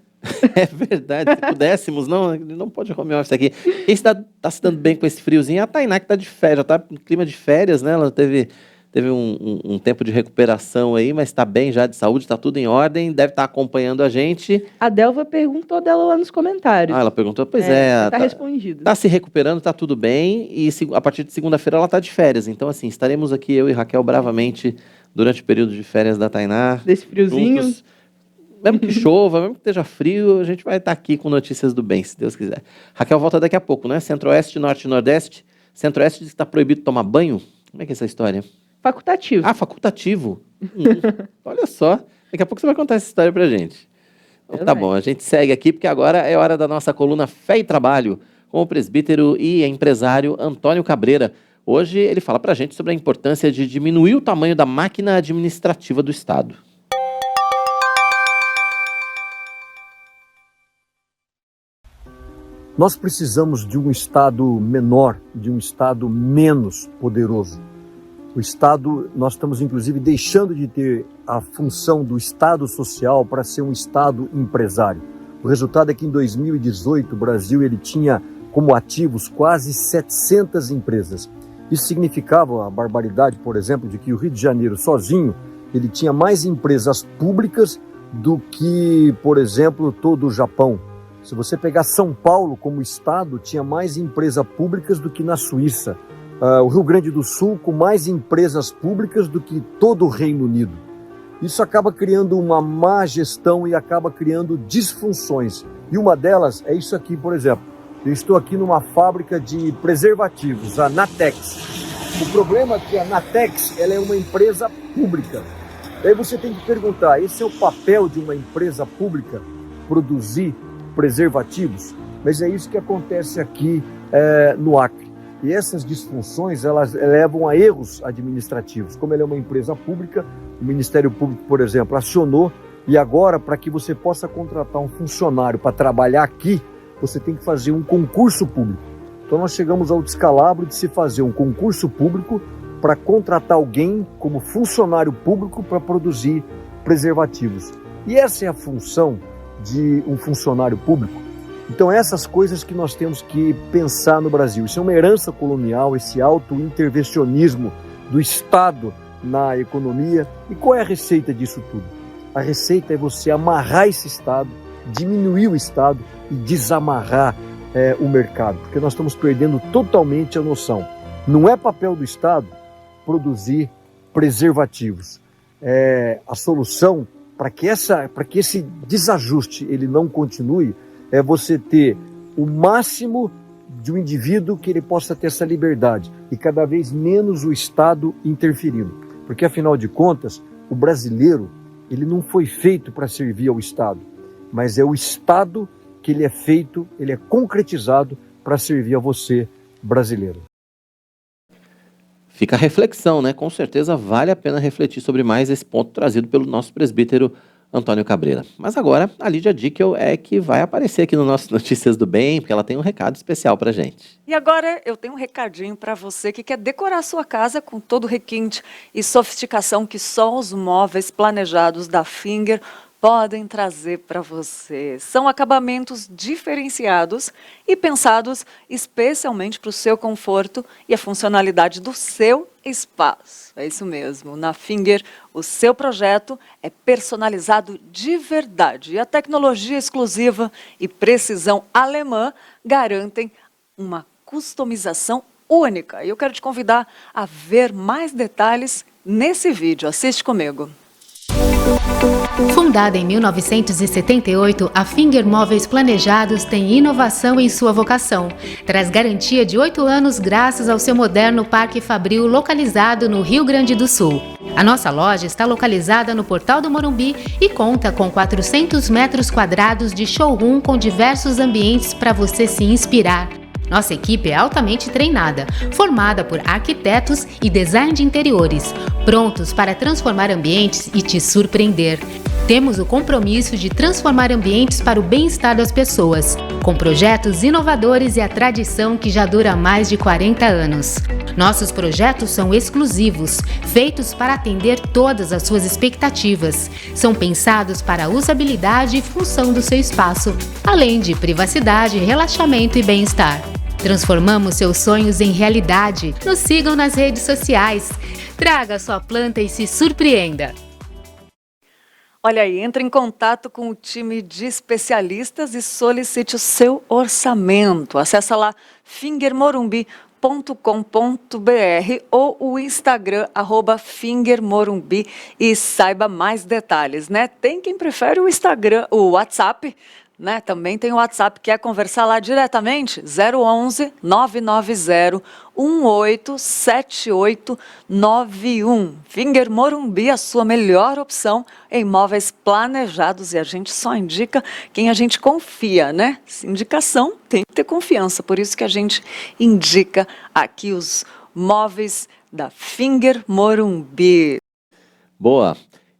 É verdade, se pudéssemos, não pode home office aqui. Quem tá se dando bem com esse friozinho é a Tainá, que tá de férias, já tá em clima de férias, né? Ela teve um tempo de recuperação aí, mas tá bem já de saúde, tá tudo em ordem, deve estar acompanhando a gente. A Delva perguntou dela lá nos comentários. Ah, ela perguntou, pois Tá respondido. Tá se recuperando, tá tudo bem, e a partir de segunda-feira ela tá de férias, então assim, estaremos aqui, eu e Raquel, bravamente, durante o período de férias da Tainá. Desse friozinho. Juntos. Mesmo que chova, mesmo que esteja frio, a gente vai estar aqui com notícias do bem, se Deus quiser. Raquel volta daqui a pouco, né? Centro-Oeste, Norte e Nordeste. Centro-Oeste diz que está proibido tomar banho. Como é que é essa história? Facultativo. Ah, facultativo. Olha só. Daqui a pouco você vai contar essa história pra gente. Então, tá bom, a gente segue aqui, porque agora é hora da nossa coluna Fé e Trabalho, com o presbítero e empresário Antônio Cabreira. Hoje ele fala pra gente sobre a importância de diminuir o tamanho da máquina administrativa do Estado. Nós precisamos de um Estado menor, de um Estado menos poderoso. O Estado, nós estamos inclusive deixando de ter a função do Estado social para ser um Estado empresário. O resultado é que em 2018 o Brasil ele tinha como ativos quase 700 empresas. Isso significava a barbaridade, por exemplo, de que o Rio de Janeiro sozinho ele tinha mais empresas públicas do que, por exemplo, todo o Japão. Se você pegar São Paulo como estado, tinha mais empresas públicas do que na Suíça. O Rio Grande do Sul com mais empresas públicas do que todo o Reino Unido. Isso acaba criando uma má gestão e acaba criando disfunções. E uma delas é isso aqui, por exemplo. Eu estou aqui numa fábrica de preservativos, a Natex. O problema é que a Natex ela é uma empresa pública. Daí você tem que perguntar, esse é o papel de uma empresa pública? Produzir preservativos? Mas é isso que acontece aqui no Acre. E essas disfunções, elas levam a erros administrativos. Como ela é uma empresa pública, o Ministério Público, por exemplo, acionou, e agora, para que você possa contratar um funcionário para trabalhar aqui, você tem que fazer um concurso público. Então nós chegamos ao descalabro de se fazer um concurso público para contratar alguém como funcionário público para produzir preservativos. E essa é a função de um funcionário público. Então essas coisas que nós temos que pensar no Brasil. Isso é uma herança colonial, esse auto-intervencionismo do Estado na economia. E qual é a receita disso tudo? A receita é você amarrar esse Estado, diminuir o Estado e desamarrar o mercado. Porque nós estamos perdendo totalmente a noção. Não é papel do Estado produzir preservativos. A solução para que esse desajuste ele não continue é você ter o máximo de um indivíduo que ele possa ter essa liberdade e cada vez menos o Estado interferindo. Porque, afinal de contas, o brasileiro ele não foi feito para servir ao Estado, mas é o Estado que ele é feito, ele é concretizado para servir a você, brasileiro. Fica a reflexão, né? Com certeza vale a pena refletir sobre mais esse ponto trazido pelo nosso presbítero Antônio Cabreira. Mas agora, a Lídia Dickel é que vai aparecer aqui no nosso Notícias do Bem, porque ela tem um recado especial pra gente. E agora eu tenho um recadinho para você que quer decorar sua casa com todo o requinte e sofisticação que só os móveis planejados da Finger podem trazer para você. São acabamentos diferenciados e pensados especialmente para o seu conforto e a funcionalidade do seu espaço. É isso mesmo. Na Finger, o seu projeto é personalizado de verdade. E a tecnologia exclusiva e precisão alemã garantem uma customização única. E eu quero te convidar a ver mais detalhes nesse vídeo. Assiste comigo. Fundada em 1978, a Finger Móveis Planejados tem inovação em sua vocação. Traz garantia de 8 anos graças ao seu moderno Parque Fabril localizado no Rio Grande do Sul. A nossa loja está localizada no Portal do Morumbi e conta com 400 metros quadrados de showroom com diversos ambientes para você se inspirar. Nossa equipe é altamente treinada, formada por arquitetos e design de interiores, prontos para transformar ambientes e te surpreender. Temos o compromisso de transformar ambientes para o bem-estar das pessoas, com projetos inovadores e a tradição que já dura mais de 40 anos. Nossos projetos são exclusivos, feitos para atender todas as suas expectativas. São pensados para a usabilidade e função do seu espaço, além de privacidade, relaxamento e bem-estar. Transformamos seus sonhos em realidade. Nos sigam nas redes sociais. Traga sua planta e se surpreenda. Olha aí, entre em contato com o time de especialistas e solicite o seu orçamento. Acesse lá fingermorumbi.com.br ou o Instagram @fingermorumbi e saiba mais detalhes, né? Tem quem prefere o Instagram, o WhatsApp, né? Também tem o WhatsApp, quer conversar lá diretamente? 011 990 187891. Finger Morumbi, a sua melhor opção em móveis planejados, e a gente só indica quem a gente confia, né? Indicação tem que ter confiança, por isso que a gente indica aqui os móveis da Finger Morumbi. Boa!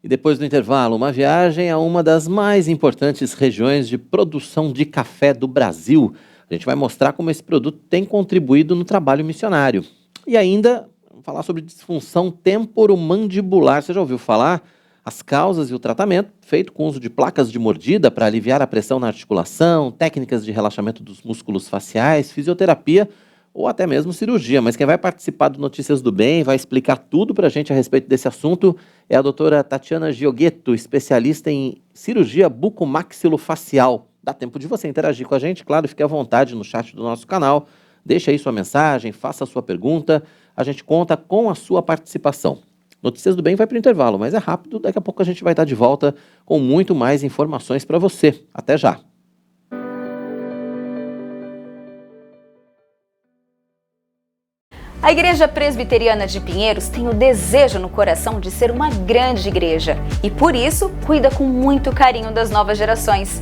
E depois do intervalo, uma viagem a uma das mais importantes regiões de produção de café do Brasil. A gente vai mostrar como esse produto tem contribuído no trabalho missionário. E ainda, vamos falar sobre disfunção temporomandibular. Você já ouviu falar? As causas e o tratamento, feito com o uso de placas de mordida para aliviar a pressão na articulação, técnicas de relaxamento dos músculos faciais, fisioterapia ou até mesmo cirurgia. Mas quem vai participar do Notícias do Bem, vai explicar tudo para a gente a respeito desse assunto, é a doutora Tatiana Gioghetto, especialista em cirurgia bucomaxilofacial. Dá tempo de você interagir com a gente, claro, fique à vontade no chat do nosso canal, deixa aí sua mensagem, faça a sua pergunta, a gente conta com a sua participação. Notícias do Bem vai para o intervalo, mas é rápido, daqui a pouco a gente vai estar de volta com muito mais informações para você. Até já! A Igreja Presbiteriana de Pinheiros tem o desejo no coração de ser uma grande igreja e, por isso, cuida com muito carinho das novas gerações.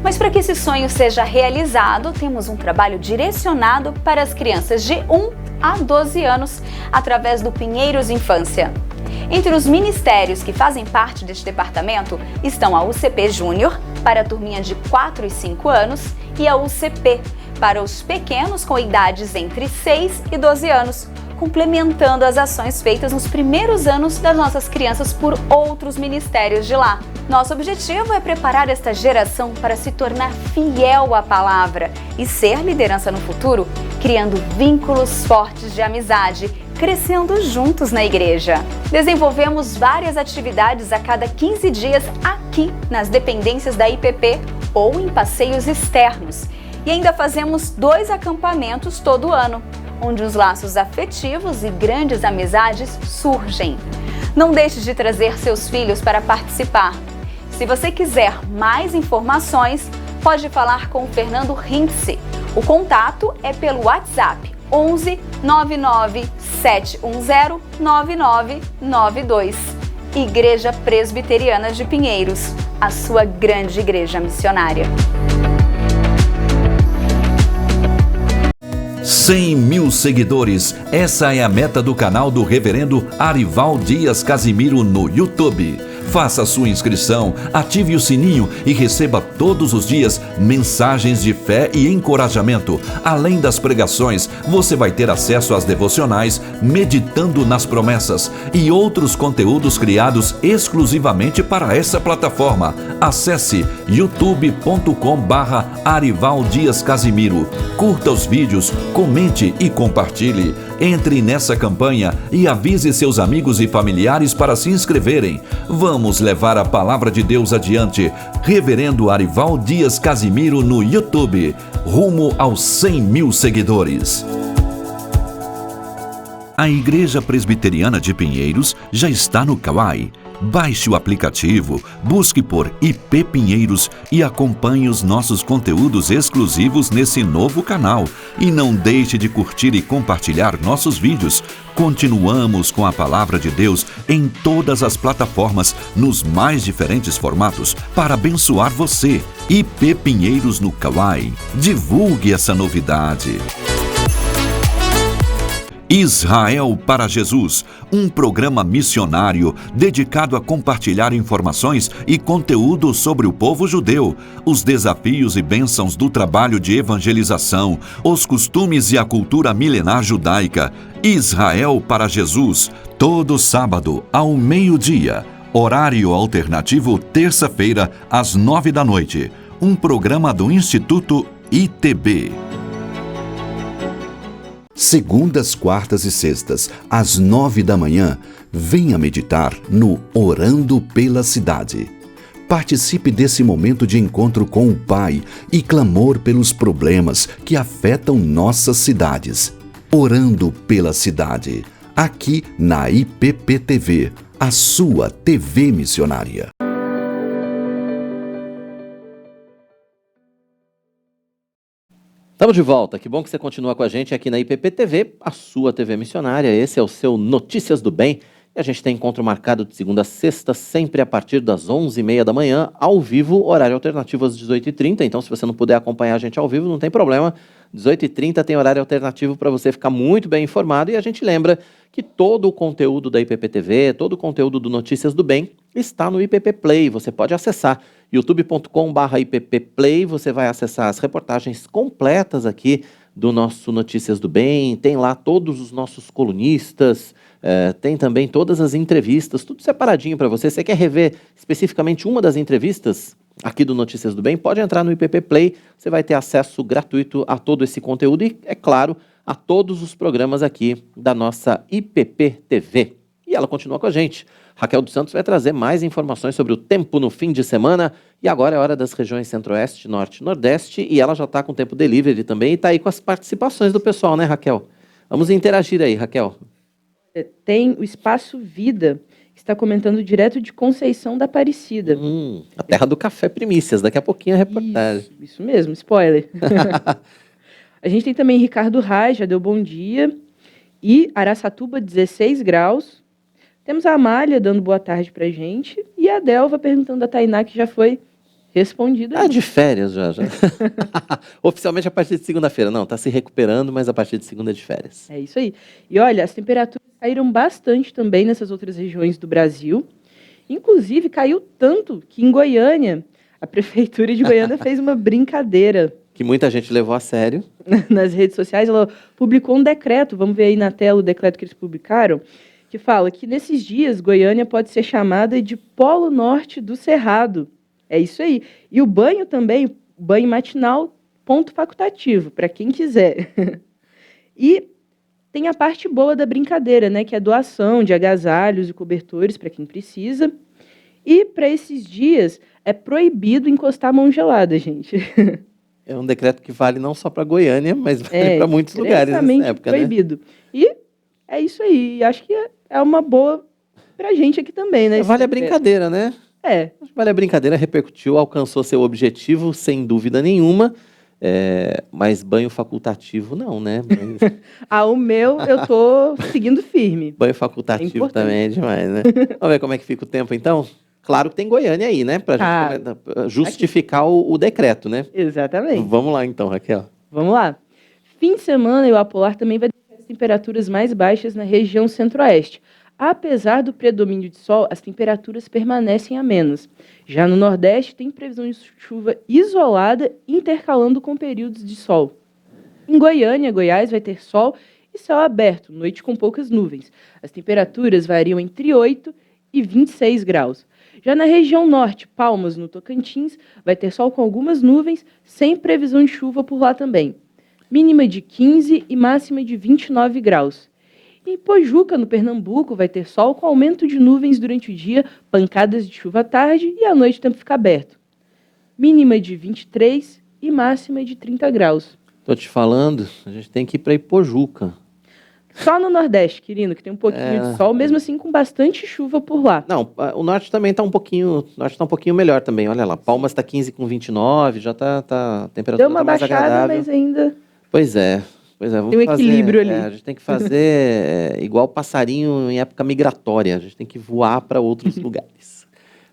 Mas para que esse sonho seja realizado, temos um trabalho direcionado para as crianças de 1 a 12 anos, através do Pinheiros Infância. Entre os ministérios que fazem parte deste departamento estão a UCP Júnior, para a turminha de 4 e 5 anos, e a UCP, para os pequenos com idades entre 6 e 12 anos, complementando as ações feitas nos primeiros anos das nossas crianças por outros ministérios de lá. Nosso objetivo é preparar esta geração para se tornar fiel à palavra e ser liderança no futuro, criando vínculos fortes de amizade, crescendo juntos na igreja. Desenvolvemos várias atividades a cada 15 dias aqui nas dependências da IPP ou em passeios externos. E ainda fazemos 2 acampamentos todo ano, onde os laços afetivos e grandes amizades surgem. Não deixe de trazer seus filhos para participar. Se você quiser mais informações, pode falar com o Fernando Rintze. O contato é pelo WhatsApp 11 99 710 9992. Igreja Presbiteriana de Pinheiros, a sua grande igreja missionária. 100 mil seguidores, essa é a meta do canal do Reverendo Arival Dias Casimiro no YouTube. Faça sua inscrição, ative o sininho e receba todos os dias mensagens de fé e encorajamento. Além das pregações, você vai ter acesso às devocionais, meditando nas promessas e outros conteúdos criados exclusivamente para essa plataforma. Acesse youtube.com/Arival Dias Casimiro. Curta os vídeos, comente e compartilhe. Entre nessa campanha e avise seus amigos e familiares para se inscreverem. Vamos levar a palavra de Deus adiante. Reverendo Arival Dias Casimiro no YouTube. Rumo aos 100 mil seguidores. A Igreja Presbiteriana de Pinheiros já está no Kawai. Baixe o aplicativo, busque por IP Pinheiros e acompanhe os nossos conteúdos exclusivos nesse novo canal. E não deixe de curtir e compartilhar nossos vídeos. Continuamos com a Palavra de Deus em todas as plataformas, nos mais diferentes formatos, para abençoar você. IP Pinheiros no Kawai. Divulgue essa novidade. Israel para Jesus, um programa missionário dedicado a compartilhar informações e conteúdo sobre o povo judeu, os desafios e bênçãos do trabalho de evangelização, os costumes e a cultura milenar judaica. Israel para Jesus, todo sábado ao meio-dia, horário alternativo terça-feira às 9 da noite, um programa do Instituto ITB. Segundas, quartas e sextas, às 9 da manhã, venha meditar no Orando pela Cidade. Participe desse momento de encontro com o Pai e clamor pelos problemas que afetam nossas cidades. Orando pela Cidade, aqui na IPP-TV, a sua TV missionária. Estamos de volta, que bom que você continua com a gente aqui na IPP-TV, a sua TV missionária. Esse é o seu Notícias do Bem. E a gente tem encontro marcado de segunda a sexta, sempre a partir das 11h30 da manhã, ao vivo, horário alternativo às 18h30. Então, se você não puder acompanhar a gente ao vivo, não tem problema. 18h30 tem horário alternativo para você ficar muito bem informado. E a gente lembra que todo o conteúdo da IPP-TV, todo o conteúdo do Notícias do Bem está no IPP Play. Você pode acessar youtube.com/IPPplay, você vai acessar as reportagens completas aqui do nosso Notícias do Bem, tem lá todos os nossos colunistas, tem também todas as entrevistas, tudo separadinho para você. Você quer rever especificamente uma das entrevistas aqui do Notícias do Bem? Pode entrar no IPP Play, você vai ter acesso gratuito a todo esse conteúdo e, é claro, a todos os programas aqui da nossa IPP TV. E ela continua com a gente. Raquel dos Santos vai trazer mais informações sobre o tempo no fim de semana. E agora é hora das regiões Centro-Oeste, Norte e Nordeste. E ela já está com o tempo delivery também e está aí com as participações do pessoal, né, Raquel? Vamos interagir aí, Raquel. Tem o Espaço Vida, que está comentando direto de Conceição da Aparecida. A terra do café primícias. Daqui a pouquinho a reportagem. Isso mesmo, spoiler. A gente tem também Ricardo Reis, já deu bom dia. E Araçatuba, 16 graus. Temos a Amália dando boa tarde pra gente. E a Delva perguntando a Tainá, que já foi respondida. De férias já. Oficialmente a partir de segunda-feira. Não, tá se recuperando, mas a partir de segunda é de férias. É isso aí. E olha, as temperaturas caíram bastante também nessas outras regiões do Brasil. Inclusive, caiu tanto que em Goiânia, a Prefeitura de Goiânia fez uma brincadeira. Que muita gente levou a sério. Nas redes sociais, ela publicou um decreto, vamos ver aí na tela o decreto que eles publicaram, que fala que nesses dias Goiânia pode ser chamada de Polo Norte do Cerrado. É isso aí. E o banho também, banho matinal, ponto facultativo, para quem quiser. E tem a parte boa da brincadeira, né, que é a doação de agasalhos e cobertores para quem precisa. E para esses dias é proibido encostar a mão gelada, gente. É um decreto que vale não só para Goiânia, mas vale para muitos lugares nessa época, proibido. Né? E é isso aí. Acho que é uma boa pra gente aqui também, né? Vale a brincadeira, né? Vale a brincadeira, repercutiu, alcançou seu objetivo, sem dúvida nenhuma. Mas banho facultativo não, né? O meu eu tô seguindo firme. Banho facultativo também é demais, né? Vamos ver como é que fica o tempo, então? Claro que tem Goiânia aí, né? Pra gente justificar o decreto, né? Exatamente. Vamos lá então, Raquel. Vamos lá. Fim de semana, o Apolar também vai deixar as temperaturas mais baixas na região Centro-Oeste. Apesar do predomínio de sol, as temperaturas permanecem amenas. Já no Nordeste, tem previsão de chuva isolada, intercalando com períodos de sol. Em Goiânia, Goiás, vai ter sol e céu aberto, noite com poucas nuvens. As temperaturas variam entre 8 e 26 graus. Já na região norte, Palmas, no Tocantins, vai ter sol com algumas nuvens, sem previsão de chuva por lá também. Mínima de 15 e máxima de 29 graus. Em Pojuca, no Pernambuco, vai ter sol com aumento de nuvens durante o dia, pancadas de chuva à tarde e à noite o tempo fica aberto. Mínima de 23 e máxima de 30 graus. Tô te falando, a gente tem que ir para Pojuca. Só no Nordeste, querido, que tem um pouquinho de sol, mesmo assim com bastante chuva por lá. Não, o Norte também está um pouquinho melhor também, olha lá. Palmas está 15 com 29, já tá a temperatura deu uma mais baixada, agradável. Mas ainda... Pois é, vamos tem um equilíbrio ali. A gente tem que fazer igual passarinho em época migratória, a gente tem que voar para outros lugares.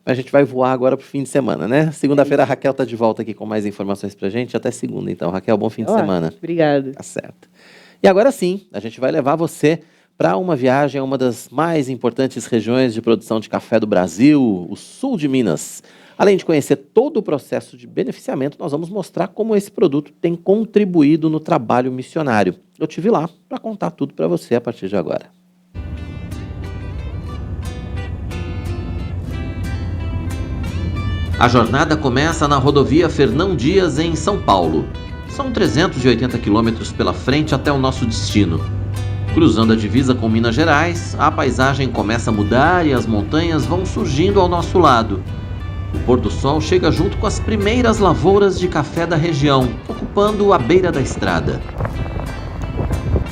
Mas a gente vai voar agora pro fim de semana, né? Segunda-feira a Raquel tá de volta aqui com mais informações pra gente, até segunda então. Raquel, bom fim de semana. Obrigada. Tá certo. E agora sim, a gente vai levar você para uma viagem a uma das mais importantes regiões de produção de café do Brasil, o sul de Minas. Além de conhecer todo o processo de beneficiamento, nós vamos mostrar como esse produto tem contribuído no trabalho missionário. Eu estive lá para contar tudo para você a partir de agora. A jornada começa na rodovia Fernão Dias, em São Paulo. São 380 quilômetros pela frente até o nosso destino. Cruzando a divisa com Minas Gerais, a paisagem começa a mudar e as montanhas vão surgindo ao nosso lado. O pôr do sol chega junto com as primeiras lavouras de café da região, ocupando a beira da estrada.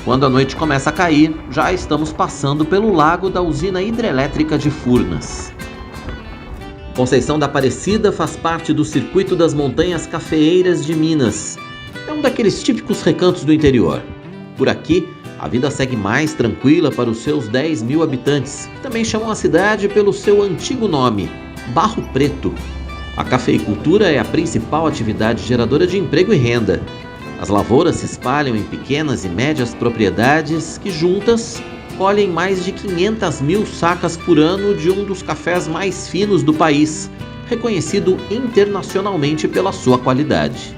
Quando a noite começa a cair, já estamos passando pelo lago da usina hidrelétrica de Furnas. Conceição da Aparecida faz parte do circuito das montanhas cafeeiras de Minas. É um daqueles típicos recantos do interior. Por aqui, a vida segue mais tranquila para os seus 10 mil habitantes, que também chamam a cidade pelo seu antigo nome, Barro Preto. A cafeicultura é a principal atividade geradora de emprego e renda. As lavouras se espalham em pequenas e médias propriedades que, juntas, colhem mais de 500 mil sacas por ano de um dos cafés mais finos do país, reconhecido internacionalmente pela sua qualidade.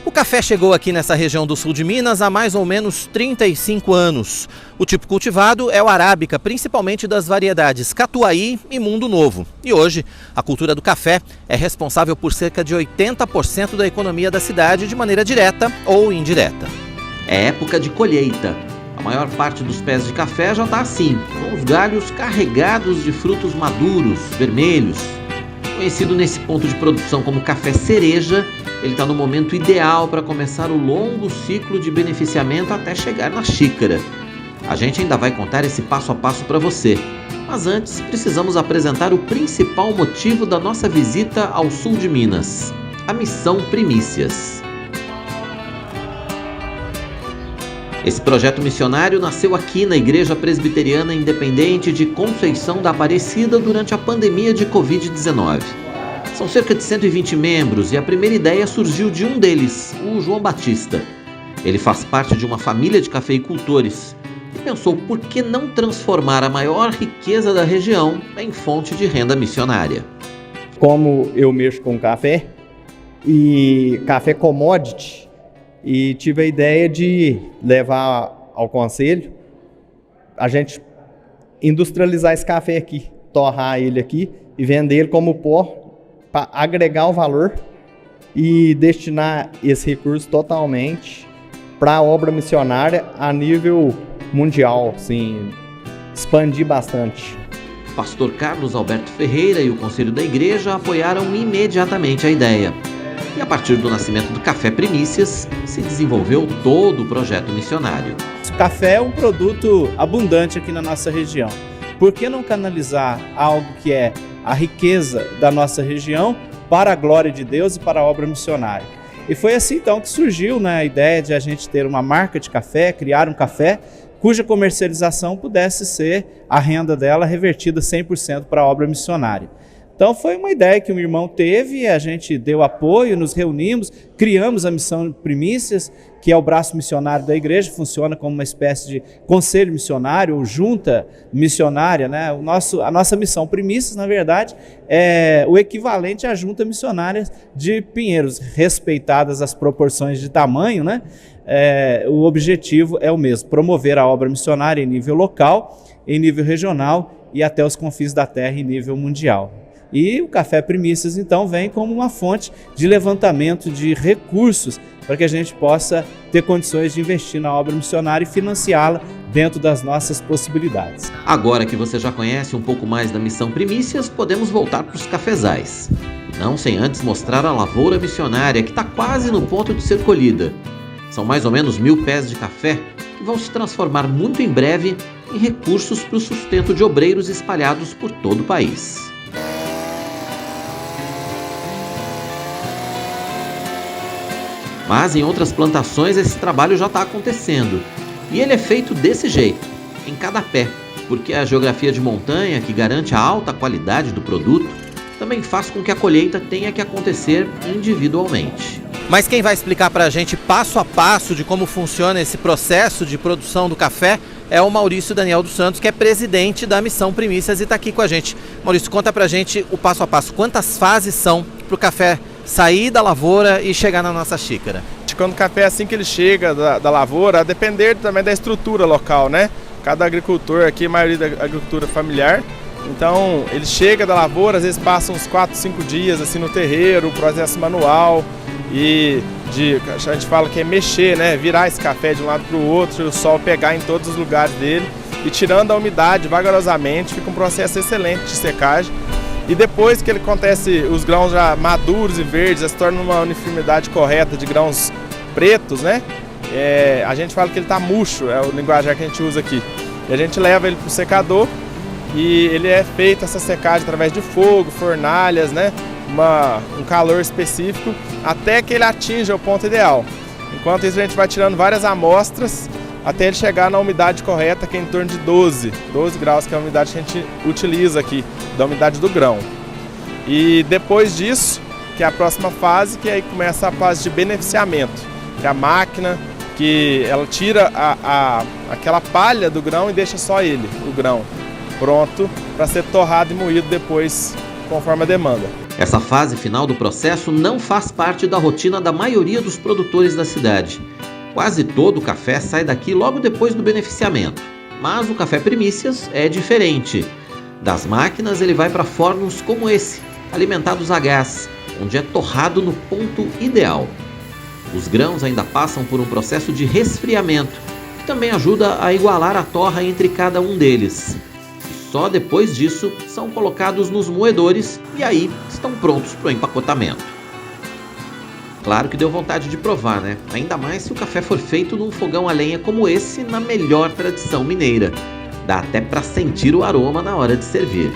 O café chegou aqui nessa região do sul de Minas há mais ou menos 35 anos. O tipo cultivado é o arábica, principalmente das variedades Catuai e Mundo Novo. E hoje, a cultura do café é responsável por cerca de 80% da economia da cidade de maneira direta ou indireta. É época de colheita. A maior parte dos pés de café já está assim, com os galhos carregados de frutos maduros, vermelhos. Conhecido nesse ponto de produção como café cereja, ele está no momento ideal para começar o longo ciclo de beneficiamento até chegar na xícara. A gente ainda vai contar esse passo a passo para você, mas antes precisamos apresentar o principal motivo da nossa visita ao sul de Minas, a Missão Primícias. Esse projeto missionário nasceu aqui na Igreja Presbiteriana Independente de Conceição da Aparecida durante a pandemia de Covid-19. São cerca de 120 membros e a primeira ideia surgiu de um deles, o João Batista. Ele faz parte de uma família de cafeicultores e pensou por que não transformar a maior riqueza da região em fonte de renda missionária. Como eu mexo com café e café commodity, e tive a ideia de levar ao conselho a gente industrializar esse café aqui, torrar ele aqui e vender ele como pó para agregar o valor e destinar esse recurso totalmente para a obra missionária a nível mundial, assim, expandir bastante. O pastor Carlos Alberto Ferreira e o conselho da igreja apoiaram imediatamente a ideia. E a partir do nascimento do Café Primícias, se desenvolveu todo o projeto missionário. O café é um produto abundante aqui na nossa região. Por que não canalizar algo que é a riqueza da nossa região para a glória de Deus e para a obra missionária? E foi assim então que surgiu, a ideia de a gente ter uma marca de café, criar um café cuja comercialização pudesse ser a renda dela revertida 100% para a obra missionária. Então foi uma ideia que um irmão teve, a gente deu apoio, nos reunimos, criamos a Missão Primícias, que é o braço missionário da igreja, funciona como uma espécie de conselho missionário ou junta missionária, A nossa Missão Primícias, na verdade, é o equivalente à junta missionária de Pinheiros, respeitadas as proporções de tamanho, o objetivo é o mesmo, promover a obra missionária em nível local, em nível regional e até os confins da terra em nível mundial. E o Café Primícias, então, vem como uma fonte de levantamento de recursos para que a gente possa ter condições de investir na obra missionária e financiá-la dentro das nossas possibilidades. Agora que você já conhece um pouco mais da Missão Primícias, podemos voltar para os cafezais. Não sem antes mostrar a lavoura missionária, que está quase no ponto de ser colhida. São mais ou menos 1000 pés de café que vão se transformar muito em breve em recursos para o sustento de obreiros espalhados por todo o país. Mas em outras plantações esse trabalho já está acontecendo. E ele é feito desse jeito, em cada pé, porque a geografia de montanha, que garante a alta qualidade do produto, também faz com que a colheita tenha que acontecer individualmente. Mas quem vai explicar para a gente passo a passo de como funciona esse processo de produção do café é o Maurício Daniel dos Santos, que é presidente da Missão Primícias e está aqui com a gente. Maurício, conta para a gente o passo a passo. Quantas fases são para o café sair da lavoura e chegar na nossa xícara? Quando o café, assim que ele chega da lavoura, a depender também da estrutura local, né? Cada agricultor aqui, a maioria da agricultura familiar, então ele chega da lavoura, às vezes passa uns 4, 5 dias assim no terreiro, processo manual, e a gente fala que é mexer, né? Virar esse café de um lado para o outro, e o sol pegar em todos os lugares dele, e tirando a umidade vagarosamente, fica um processo excelente de secagem. E depois que ele acontece, os grãos já maduros e verdes, já se torna uma uniformidade correta de grãos pretos, né? A gente fala que ele está murcho, é o linguajar que a gente usa aqui. E a gente leva ele para o secador e ele é feito essa secagem através de fogo, fornalhas, né? Um calor específico, até que ele atinja o ponto ideal. Enquanto isso, a gente vai tirando várias amostras até ele chegar na umidade correta, que é em torno de 12 graus, que é a umidade que a gente utiliza aqui, da umidade do grão. E depois disso, que é a próxima fase, que aí começa a fase de beneficiamento, que é a máquina, que ela tira aquela palha do grão e deixa só ele, o grão, pronto para ser torrado e moído depois, conforme a demanda. Essa fase final do processo não faz parte da rotina da maioria dos produtores da cidade. Quase todo o café sai daqui logo depois do beneficiamento, mas o café Primícias é diferente. Das máquinas ele vai para fornos como esse, alimentados a gás, onde é torrado no ponto ideal. Os grãos ainda passam por um processo de resfriamento, que também ajuda a igualar a torra entre cada um deles. Só depois disso são colocados nos moedores e aí estão prontos para o empacotamento. Claro que deu vontade de provar, né? Ainda mais se o café for feito num fogão a lenha como esse, na melhor tradição mineira. Dá até para sentir o aroma na hora de servir.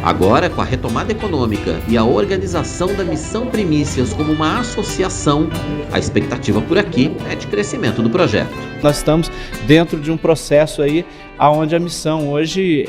Agora, com a retomada econômica e a organização da Missão Primícias como uma associação, a expectativa por aqui é de crescimento do projeto. Nós estamos dentro de um processo aí onde a missão hoje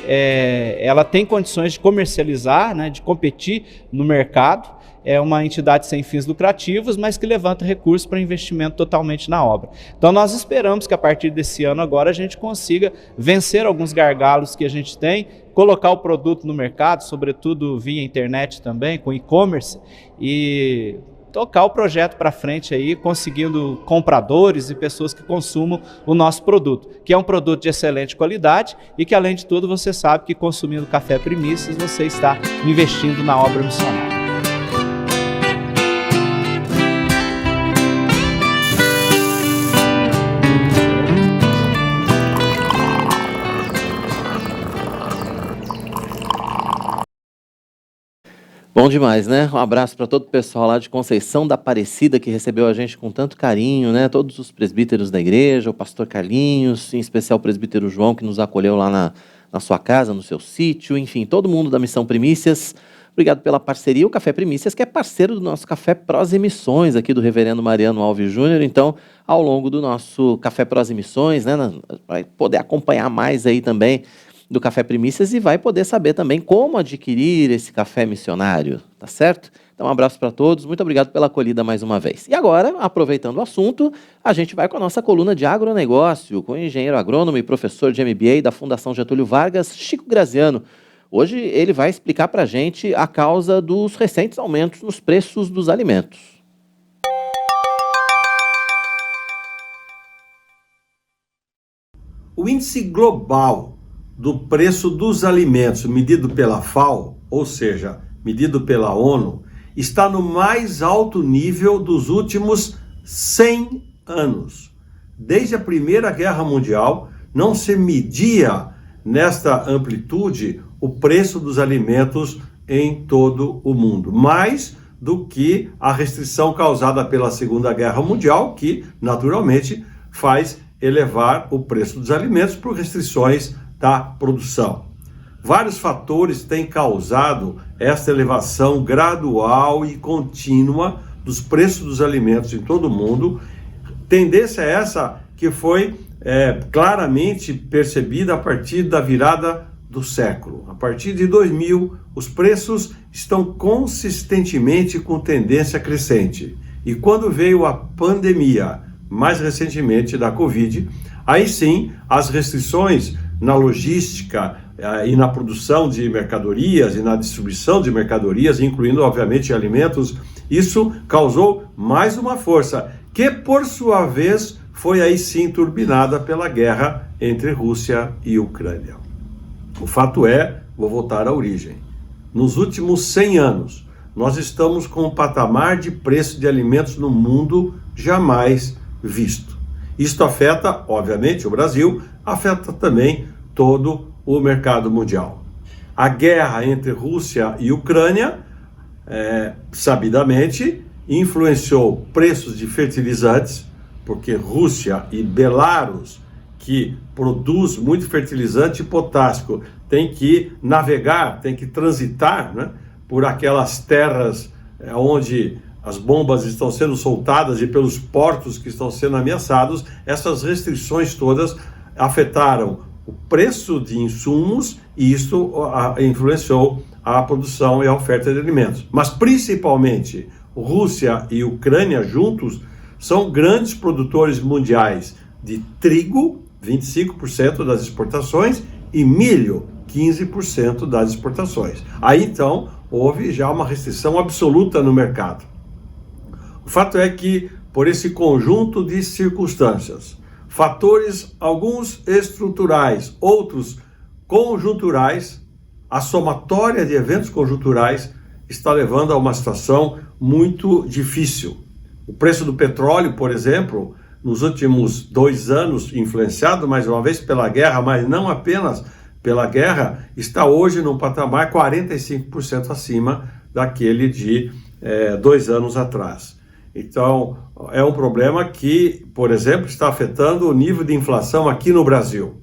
ela tem condições de comercializar, né, de competir no mercado. É uma entidade sem fins lucrativos, mas que levanta recursos para investimento totalmente na obra. Então nós esperamos que a partir desse ano agora a gente consiga vencer alguns gargalos que a gente tem, colocar o produto no mercado, sobretudo via internet também, com e-commerce, e tocar o projeto para frente aí, conseguindo compradores e pessoas que consumam o nosso produto, que é um produto de excelente qualidade e que, além de tudo, você sabe que consumindo café Primícias, você está investindo na obra missionária. Bom demais, né? Um abraço para todo o pessoal lá de Conceição da Aparecida que recebeu a gente com tanto carinho, né? Todos os presbíteros da igreja, o pastor Carlinhos, em especial o presbítero João, que nos acolheu lá na sua casa, no seu sítio, enfim, todo mundo da Missão Primícias. Obrigado pela parceria. O Café Primícias, que é parceiro do nosso Café Prós e Missões, aqui do reverendo Mariano Alves Júnior. Então, ao longo do nosso Café Prós e Missões, né? Vai poder acompanhar mais aí também do Café Primícias e vai poder saber também como adquirir esse café missionário, tá certo? Então, um abraço para todos, muito obrigado pela acolhida mais uma vez. E agora, aproveitando o assunto, a gente vai com a nossa coluna de agronegócio, com o engenheiro agrônomo e professor de MBA da Fundação Getúlio Vargas, Chico Graziano. Hoje ele vai explicar para a gente a causa dos recentes aumentos nos preços dos alimentos. O índice global do preço dos alimentos medido pela FAO, ou seja, medido pela ONU, está no mais alto nível dos últimos 100 anos. Desde a Primeira Guerra Mundial, não se media nesta amplitude o preço dos alimentos em todo o mundo, mais do que a restrição causada pela Segunda Guerra Mundial, que naturalmente faz elevar o preço dos alimentos por restrições da produção. Vários fatores têm causado esta elevação gradual e contínua dos preços dos alimentos em todo o mundo. Tendência essa que foi claramente percebida a partir da virada do século. A partir de 2000, os preços estão consistentemente com tendência crescente. E quando veio a pandemia, mais recentemente da Covid, aí sim as restrições na logística e na produção de mercadorias e na distribuição de mercadorias, incluindo obviamente alimentos, isso causou mais uma força, que por sua vez foi aí sim turbinada pela guerra entre Rússia e Ucrânia. O fato é, vou voltar à origem, nos últimos 100 anos, nós estamos com um patamar de preço de alimentos no mundo jamais visto. Isto afeta, obviamente, o Brasil, afeta também todo o mercado mundial. A guerra entre Rússia e Ucrânia, sabidamente, influenciou preços de fertilizantes, porque Rússia e Belarus, que produz muito fertilizante potássico, tem que navegar, tem que transitar, né, por aquelas terras onde as bombas estão sendo soltadas e pelos portos que estão sendo ameaçados. Essas restrições todas afetaram o preço de insumos e isso influenciou a produção e a oferta de alimentos. Mas principalmente Rússia e Ucrânia juntos são grandes produtores mundiais de trigo, 25% das exportações, e milho, 15% das exportações. Aí então houve já uma restrição absoluta no mercado. O fato é que, por esse conjunto de circunstâncias, fatores, alguns estruturais, outros conjunturais, a somatória de eventos conjunturais está levando a uma situação muito difícil. O preço do petróleo, por exemplo, nos últimos 2 anos, influenciado mais uma vez pela guerra, mas não apenas pela guerra, está hoje num patamar 45% acima daquele de 2 anos atrás. Então, é um problema que, por exemplo, está afetando o nível de inflação aqui no Brasil.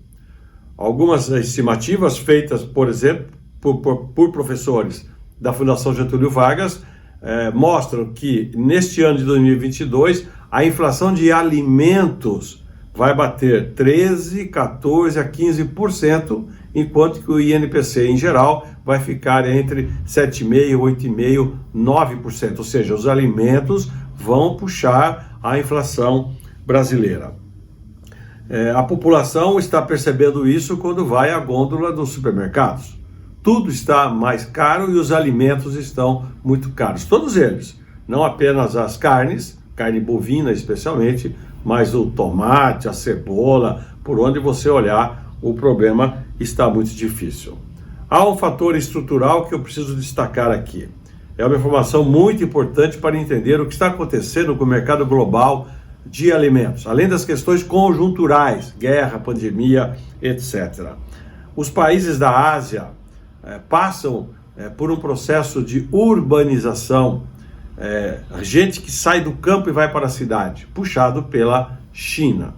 Algumas estimativas feitas, por exemplo, por professores da Fundação Getúlio Vargas, mostram que neste ano de 2022, a inflação de alimentos vai bater 13%, 14% a 15%, enquanto que o INPC em geral vai ficar entre 7,5%, 8,5%, 9%. Ou seja, os alimentos vão puxar a inflação brasileira. A população está percebendo isso quando vai à gôndola dos supermercados. Tudo está mais caro e os alimentos estão muito caros. Todos eles, não apenas as carnes, carne bovina especialmente, mas o tomate, a cebola, por onde você olhar, o problema está muito difícil. Há um fator estrutural que eu preciso destacar aqui. É uma informação muito importante para entender o que está acontecendo com o mercado global de alimentos, além das questões conjunturais, guerra, pandemia, etc. Os países da Ásia passam por um processo de urbanização, gente que sai do campo e vai para a cidade, puxado pela China.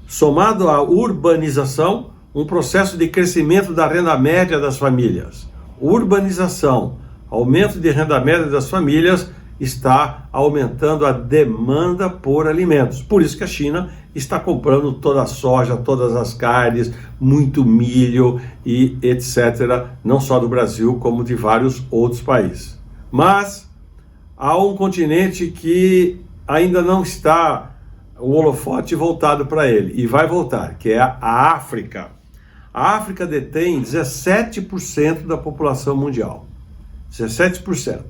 Somado à urbanização, um processo de crescimento da renda média das famílias. Urbanização, aumento de renda média das famílias está aumentando a demanda por alimentos. Por isso que a China está comprando toda a soja, todas as carnes, muito milho e etc., não só do Brasil, como de vários outros países. Mas há um continente que ainda não está o holofote voltado para ele, e vai voltar, que é a África. A África detém 17% da população mundial. 17%.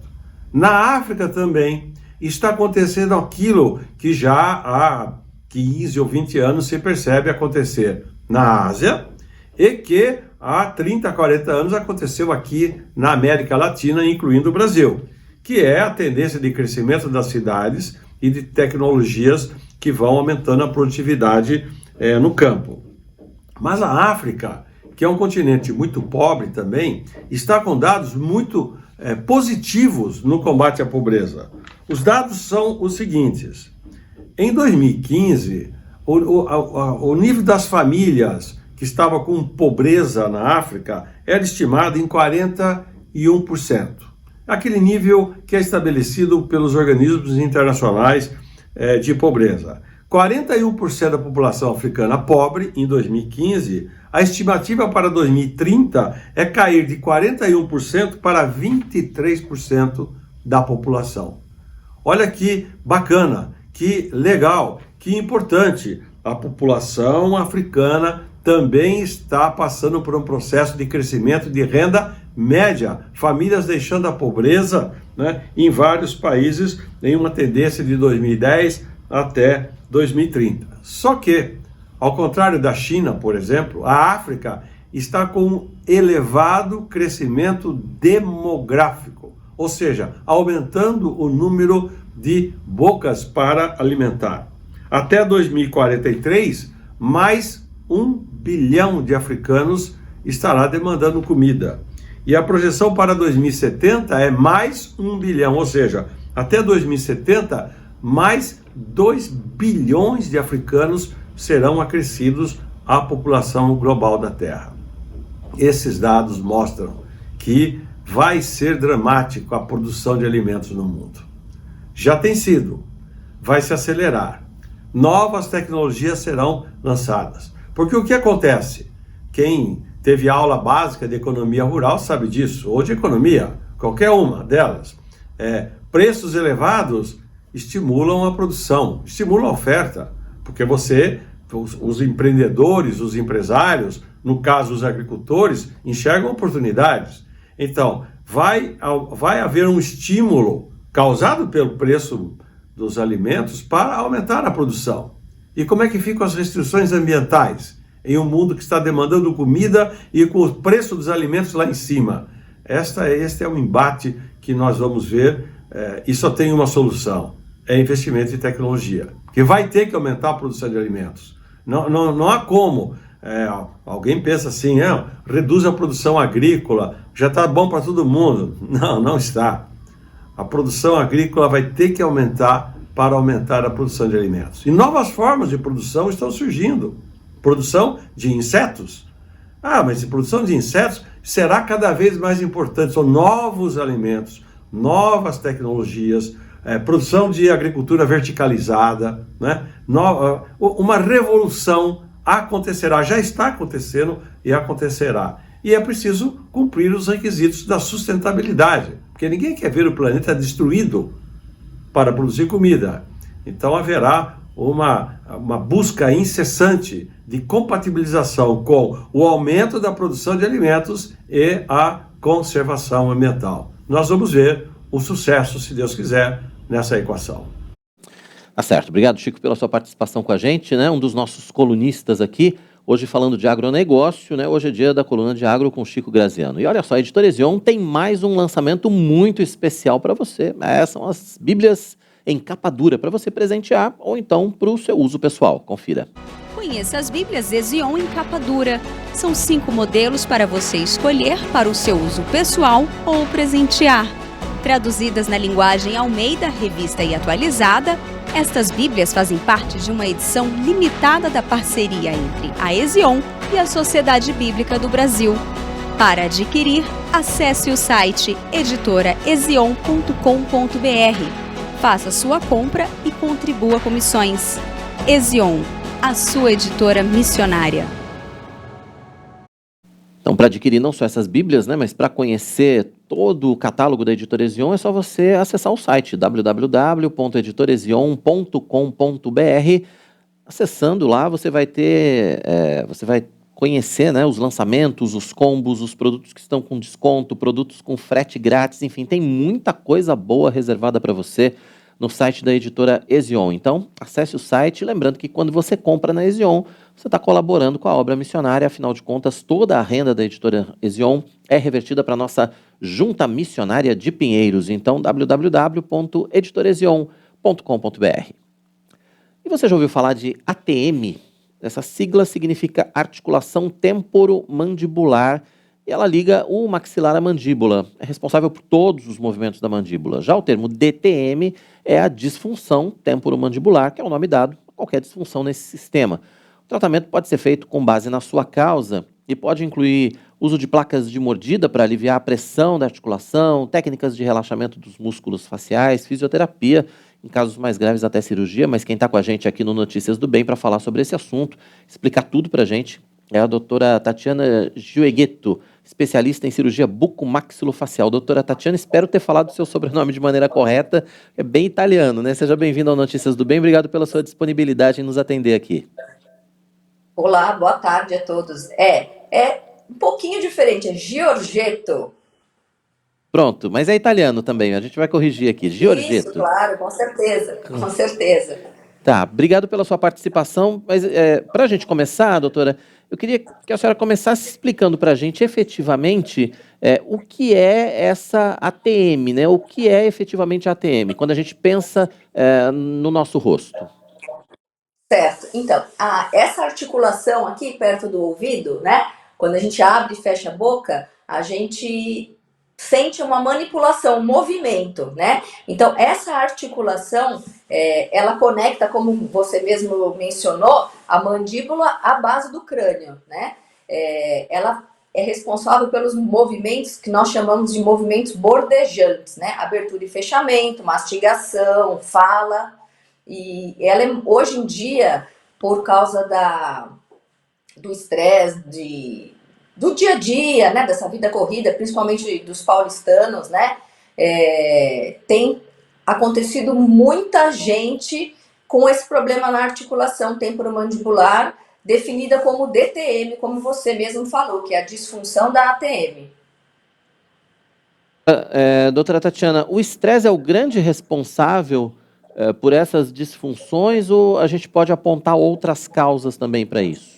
Na África também está acontecendo aquilo que já há 15 ou 20 anos se percebe acontecer na Ásia e que há 30, 40 anos aconteceu aqui na América Latina, incluindo o Brasil, que é a tendência de crescimento das cidades e de tecnologias que vão aumentando a produtividade no campo. Mas a África, que é um continente muito pobre também, está com dados muito positivos no combate à pobreza. Os dados são os seguintes: em 2015, o nível das famílias que estava com pobreza na África era estimado em 41%. Aquele nível que é estabelecido pelos organismos internacionais de pobreza. 41% da população africana pobre em 2015, a estimativa para 2030 é cair de 41% para 23% da população. Olha que bacana, que legal, que importante. A população africana também está passando por um processo de crescimento de renda média, famílias deixando a pobreza, né, em vários países, em uma tendência de 2010 até 2030. Só que, ao contrário da China, por exemplo, a África está com um elevado crescimento demográfico, ou seja, aumentando o número de bocas para alimentar. Até 2043, mais 1 bilhão de africanos estará demandando comida. E a projeção para 2070 é mais 1 bilhão, ou seja, até 2070, mais 2 bilhões de africanos serão acrescidos à população global da Terra. Esses dados mostram que vai ser dramático a produção de alimentos no mundo. Já tem sido, vai se acelerar. Novas tecnologias serão lançadas. Porque o que acontece? Quem teve aula básica de economia rural sabe disso, ou de economia, qualquer uma delas. Preços elevados estimulam a produção, estimulam a oferta, porque os empreendedores, os empresários, no caso os agricultores, enxergam oportunidades. Então, vai haver um estímulo causado pelo preço dos alimentos para aumentar a produção. E como é que ficam as restrições ambientais em um mundo que está demandando comida e com o preço dos alimentos lá em cima? Este é um embate que nós vamos ver e só tem uma solução: é investimento em tecnologia, que vai ter que aumentar a produção de alimentos. Não há como. Alguém pensa assim, reduz a produção agrícola, já está bom para todo mundo. Não está. A produção agrícola vai ter que aumentar para aumentar a produção de alimentos. E novas formas de produção estão surgindo. Produção de insetos. Mas a produção de insetos será cada vez mais importante. São novos alimentos, novas tecnologias, produção de agricultura verticalizada, né? Uma revolução acontecerá, já está acontecendo e acontecerá. E é preciso cumprir os requisitos da sustentabilidade, porque ninguém quer ver o planeta destruído para produzir comida. Então haverá uma busca incessante de compatibilização com o aumento da produção de alimentos e a conservação ambiental. Nós vamos ver o sucesso, se Deus quiser, nessa equação. Tá certo. Obrigado, Chico, pela sua participação com a gente, né? Um dos nossos colunistas aqui, hoje falando de agronegócio, né? Hoje é dia da coluna de agro com Chico Graziano. E olha só, a Editora Ezion tem mais um lançamento muito especial para você. São as Bíblias em capa dura para você presentear ou então para o seu uso pessoal. Confira. Conheça as Bíblias Ezion em capa dura. São 5 modelos para você escolher para o seu uso pessoal ou presentear. Traduzidas na linguagem Almeida, revista e atualizada, estas Bíblias fazem parte de uma edição limitada da parceria entre a Ezion e a Sociedade Bíblica do Brasil. Para adquirir, acesse o site editoraezion.com.br. Faça sua compra e contribua com missões. Ezion, a sua editora missionária. Então, para adquirir não só essas Bíblias, né, mas para conhecer todo o catálogo da Editora Ezion, é só você acessar o site www.editorezion.com.br. Acessando lá, você vai conhecer, né, os lançamentos, os combos, os produtos que estão com desconto, produtos com frete grátis, enfim, tem muita coisa boa reservada para você no site da Editora Ezion. Então, acesse o site, lembrando que quando você compra na Ezion, você está colaborando com a obra missionária, afinal de contas, toda a renda da Editora Ezion é revertida para a nossa Junta Missionária de Pinheiros. Então, www.editorezion.com.br. E você já ouviu falar de ATM? Essa sigla significa articulação temporomandibular e ela liga o maxilar à mandíbula. É responsável por todos os movimentos da mandíbula. Já o termo DTM é a disfunção temporomandibular, que é o nome dado a qualquer disfunção nesse sistema. O tratamento pode ser feito com base na sua causa e pode incluir uso de placas de mordida para aliviar a pressão da articulação, técnicas de relaxamento dos músculos faciais, fisioterapia, em casos mais graves até cirurgia, mas quem está com a gente aqui no Notícias do Bem para falar sobre esse assunto, explicar tudo para a gente, é a doutora Tatiana Giueghetto, especialista em cirurgia bucomaxilofacial. Doutora Tatiana, espero ter falado o seu sobrenome de maneira correta, é bem italiano, né? Seja bem-vindo ao Notícias do Bem, obrigado pela sua disponibilidade em nos atender aqui. Olá, boa tarde a todos. É um pouquinho diferente, é Giorgetto. Pronto, mas é italiano também, a gente vai corrigir aqui. Giorgetto. Isso, claro, com certeza, com certeza. Tá, obrigado pela sua participação, mas para a gente começar, doutora, eu queria que a senhora começasse explicando para a gente efetivamente o que é essa ATM, né? O que é efetivamente a ATM, quando a gente pensa no nosso rosto. Certo, então, essa articulação aqui perto do ouvido, né? Quando a gente abre e fecha a boca, a gente sente uma manipulação, um movimento, né? Então, essa articulação, ela conecta, como você mesmo mencionou, a mandíbula à base do crânio, né? Ela é responsável pelos movimentos que nós chamamos de movimentos bordejantes, né? Abertura e fechamento, mastigação, fala. E ela, hoje em dia, por causa do estresse, do dia a dia, né, dessa vida corrida, principalmente dos paulistanos, né, tem acontecido muita gente com esse problema na articulação temporomandibular, definida como DTM, como você mesmo falou, que é a disfunção da ATM. Doutora Tatiana, o estresse é o grande responsável por essas disfunções ou a gente pode apontar outras causas também para isso?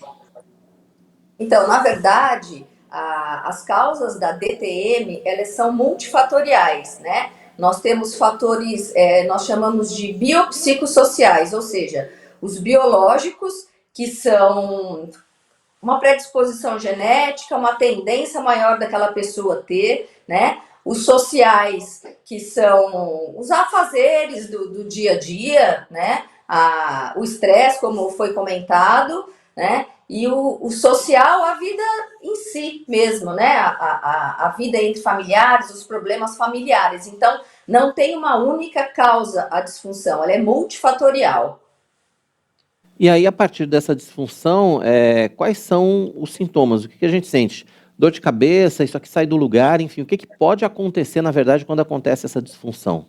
Então, na verdade, as causas da DTM, elas são multifatoriais, né? Nós temos fatores, nós chamamos de biopsicossociais, ou seja, os biológicos, que são uma predisposição genética, uma tendência maior daquela pessoa ter, né? Os sociais, que são os afazeres do dia a dia, né? O estresse, como foi comentado, né? E o social, a vida em si mesmo, né? A vida entre familiares, os problemas familiares. Então, não tem uma única causa a disfunção, ela é multifatorial. E aí, a partir dessa disfunção, quais são os sintomas? O que a gente sente? Dor de cabeça, isso aqui sai do lugar, enfim, o que pode acontecer, na verdade, quando acontece essa disfunção?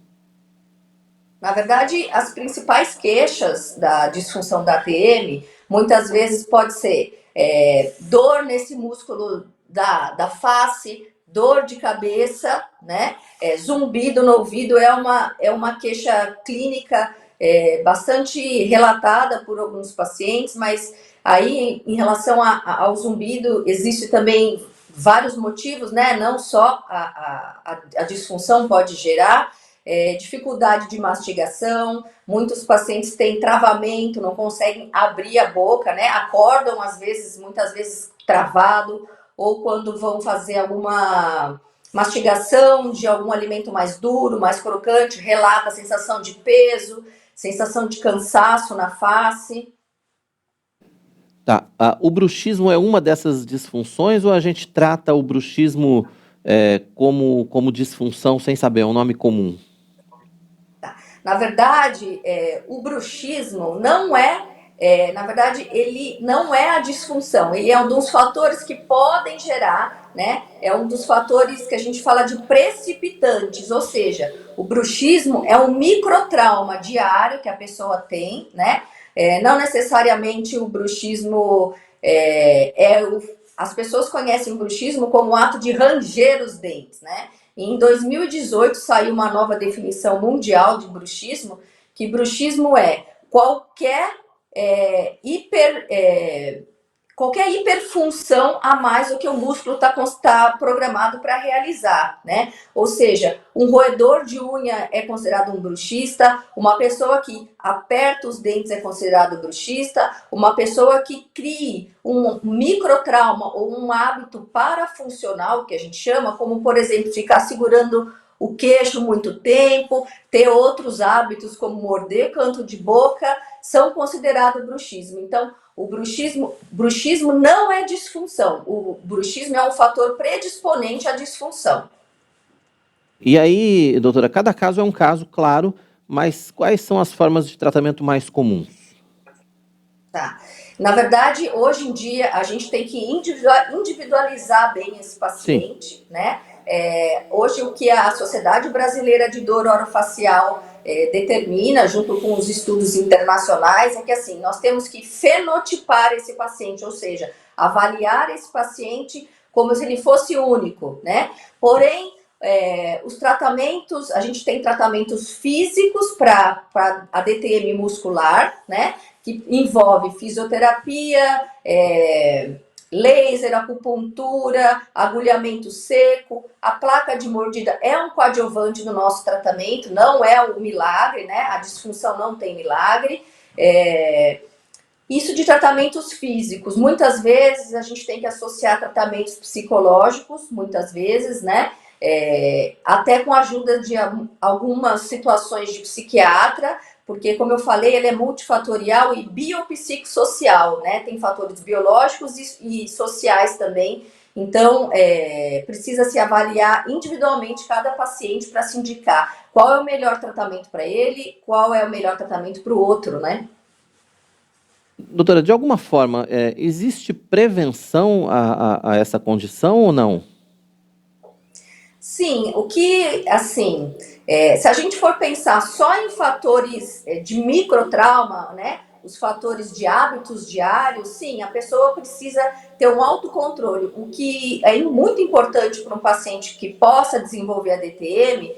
Na verdade, as principais queixas da disfunção da ATM, muitas vezes pode ser dor nesse músculo da face, dor de cabeça, né? Zumbido no ouvido é uma queixa clínica bastante relatada por alguns pacientes, mas aí em relação ao zumbido existe também vários motivos, né? Não só a disfunção pode gerar dificuldade de mastigação, muitos pacientes têm travamento, não conseguem abrir a boca, né? Acordam muitas vezes travado, ou quando vão fazer alguma mastigação de algum alimento mais duro, mais crocante, relata a sensação de peso, sensação de cansaço na face. Tá. O bruxismo é uma dessas disfunções ou a gente trata o bruxismo como disfunção sem saber, é um nome comum? Na verdade, o bruxismo não na verdade, ele não é a disfunção, ele é um dos fatores que podem gerar, né? É um dos fatores que a gente fala de precipitantes, ou seja, o bruxismo é um microtrauma diário que a pessoa tem, né? Não necessariamente o bruxismo as pessoas conhecem o bruxismo como o ato de ranger os dentes, né? Em 2018 saiu uma nova definição mundial de bruxismo, que bruxismo é qualquer hiperfunção a mais do que o músculo está programado para realizar, né? Ou seja, um roedor de unha é considerado um bruxista, uma pessoa que aperta os dentes é considerado bruxista, uma pessoa que crie um microtrauma ou um hábito parafuncional, que a gente chama, como, por exemplo, ficar segurando o queixo muito tempo, ter outros hábitos como morder canto de boca, são considerados bruxismo. Então, o bruxismo não é disfunção. O bruxismo é um fator predisponente à disfunção. E aí, doutora, cada caso é um caso, claro, mas quais são as formas de tratamento mais comuns? Tá. Na verdade, hoje em dia, a gente tem que individualizar bem esse paciente, né? Hoje, o que a Sociedade Brasileira de Dor Orofacial determina, junto com os estudos internacionais, é que assim, nós temos que fenotipar esse paciente, ou seja, avaliar esse paciente como se ele fosse único, né? Porém, os tratamentos, a gente tem tratamentos físicos para a DTM muscular, né? Que envolve fisioterapia, laser, acupuntura, agulhamento seco. A placa de mordida é um coadjuvante do nosso tratamento, não é um milagre, né? A disfunção não tem milagre. Isso de tratamentos físicos. Muitas vezes a gente tem que associar tratamentos psicológicos, muitas vezes, né? Até com a ajuda de algumas situações de psiquiatra, porque, como eu falei, ele é multifatorial e biopsicossocial, né? Tem fatores biológicos e sociais também. Então, precisa se avaliar individualmente cada paciente para se indicar qual é o melhor tratamento para ele, qual é o melhor tratamento para o outro, né? Doutora, de alguma forma, existe prevenção a essa condição ou não? Sim, o que, assim, se a gente for pensar só em fatores de microtrauma, né, os fatores de hábitos diários, sim, a pessoa precisa ter um autocontrole. O que é muito importante para um paciente que possa desenvolver a DTM,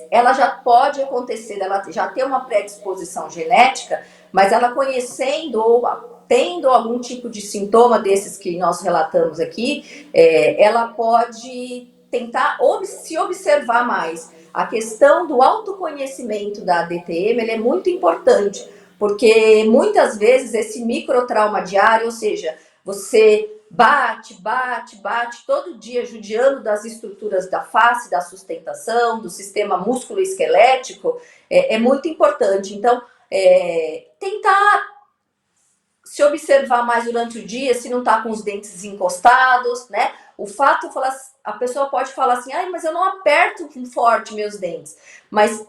ela já pode acontecer, ela já tem uma predisposição genética, mas ela conhecendo ou tendo algum tipo de sintoma desses que nós relatamos aqui, ela pode tentar se observar mais. A questão do autoconhecimento da DTM, ele é muito importante, porque muitas vezes esse microtrauma diário, ou seja, você bate todo dia judiando das estruturas da face, da sustentação, do sistema músculo-esquelético, é muito importante. Então, tentar se observar mais durante o dia, se não está com os dentes encostados, né? O fato, a pessoa pode falar assim, mas eu não aperto forte meus dentes. Mas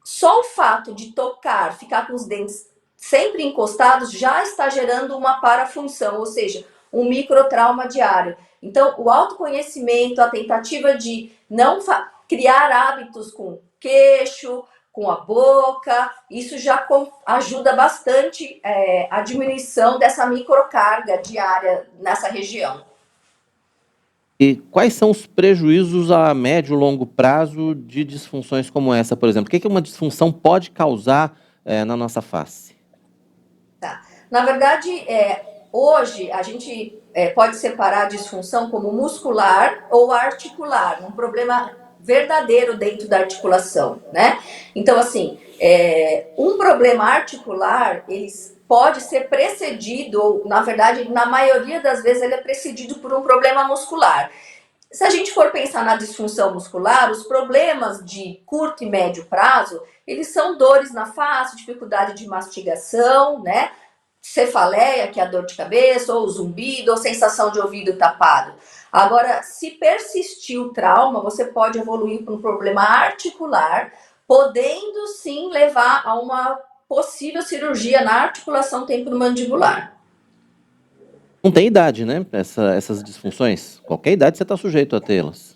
só o fato de tocar, ficar com os dentes sempre encostados, já está gerando uma parafunção, ou seja, um microtrauma diário. Então, o autoconhecimento, a tentativa de não criar hábitos com queixo, com a boca, isso já ajuda bastante a diminuição dessa microcarga diária nessa região. E quais são os prejuízos a médio e longo prazo de disfunções como essa, por exemplo? O que uma disfunção pode causar na nossa face? Tá. Na verdade, hoje a gente pode separar a disfunção como muscular ou articular, um problema verdadeiro dentro da articulação, né? Então, assim, um problema articular, ele pode ser precedido, ou, na verdade, na maioria das vezes, ele é precedido por um problema muscular. Se a gente for pensar na disfunção muscular, os problemas de curto e médio prazo, eles são dores na face, dificuldade de mastigação, né? Cefaleia, que é a dor de cabeça, ou zumbido, ou sensação de ouvido tapado. Agora, se persistir o trauma, você pode evoluir para um problema articular, podendo sim levar a uma possível cirurgia na articulação temporomandibular. Não tem idade, né? Essas disfunções. Qualquer idade você está sujeito a tê-las.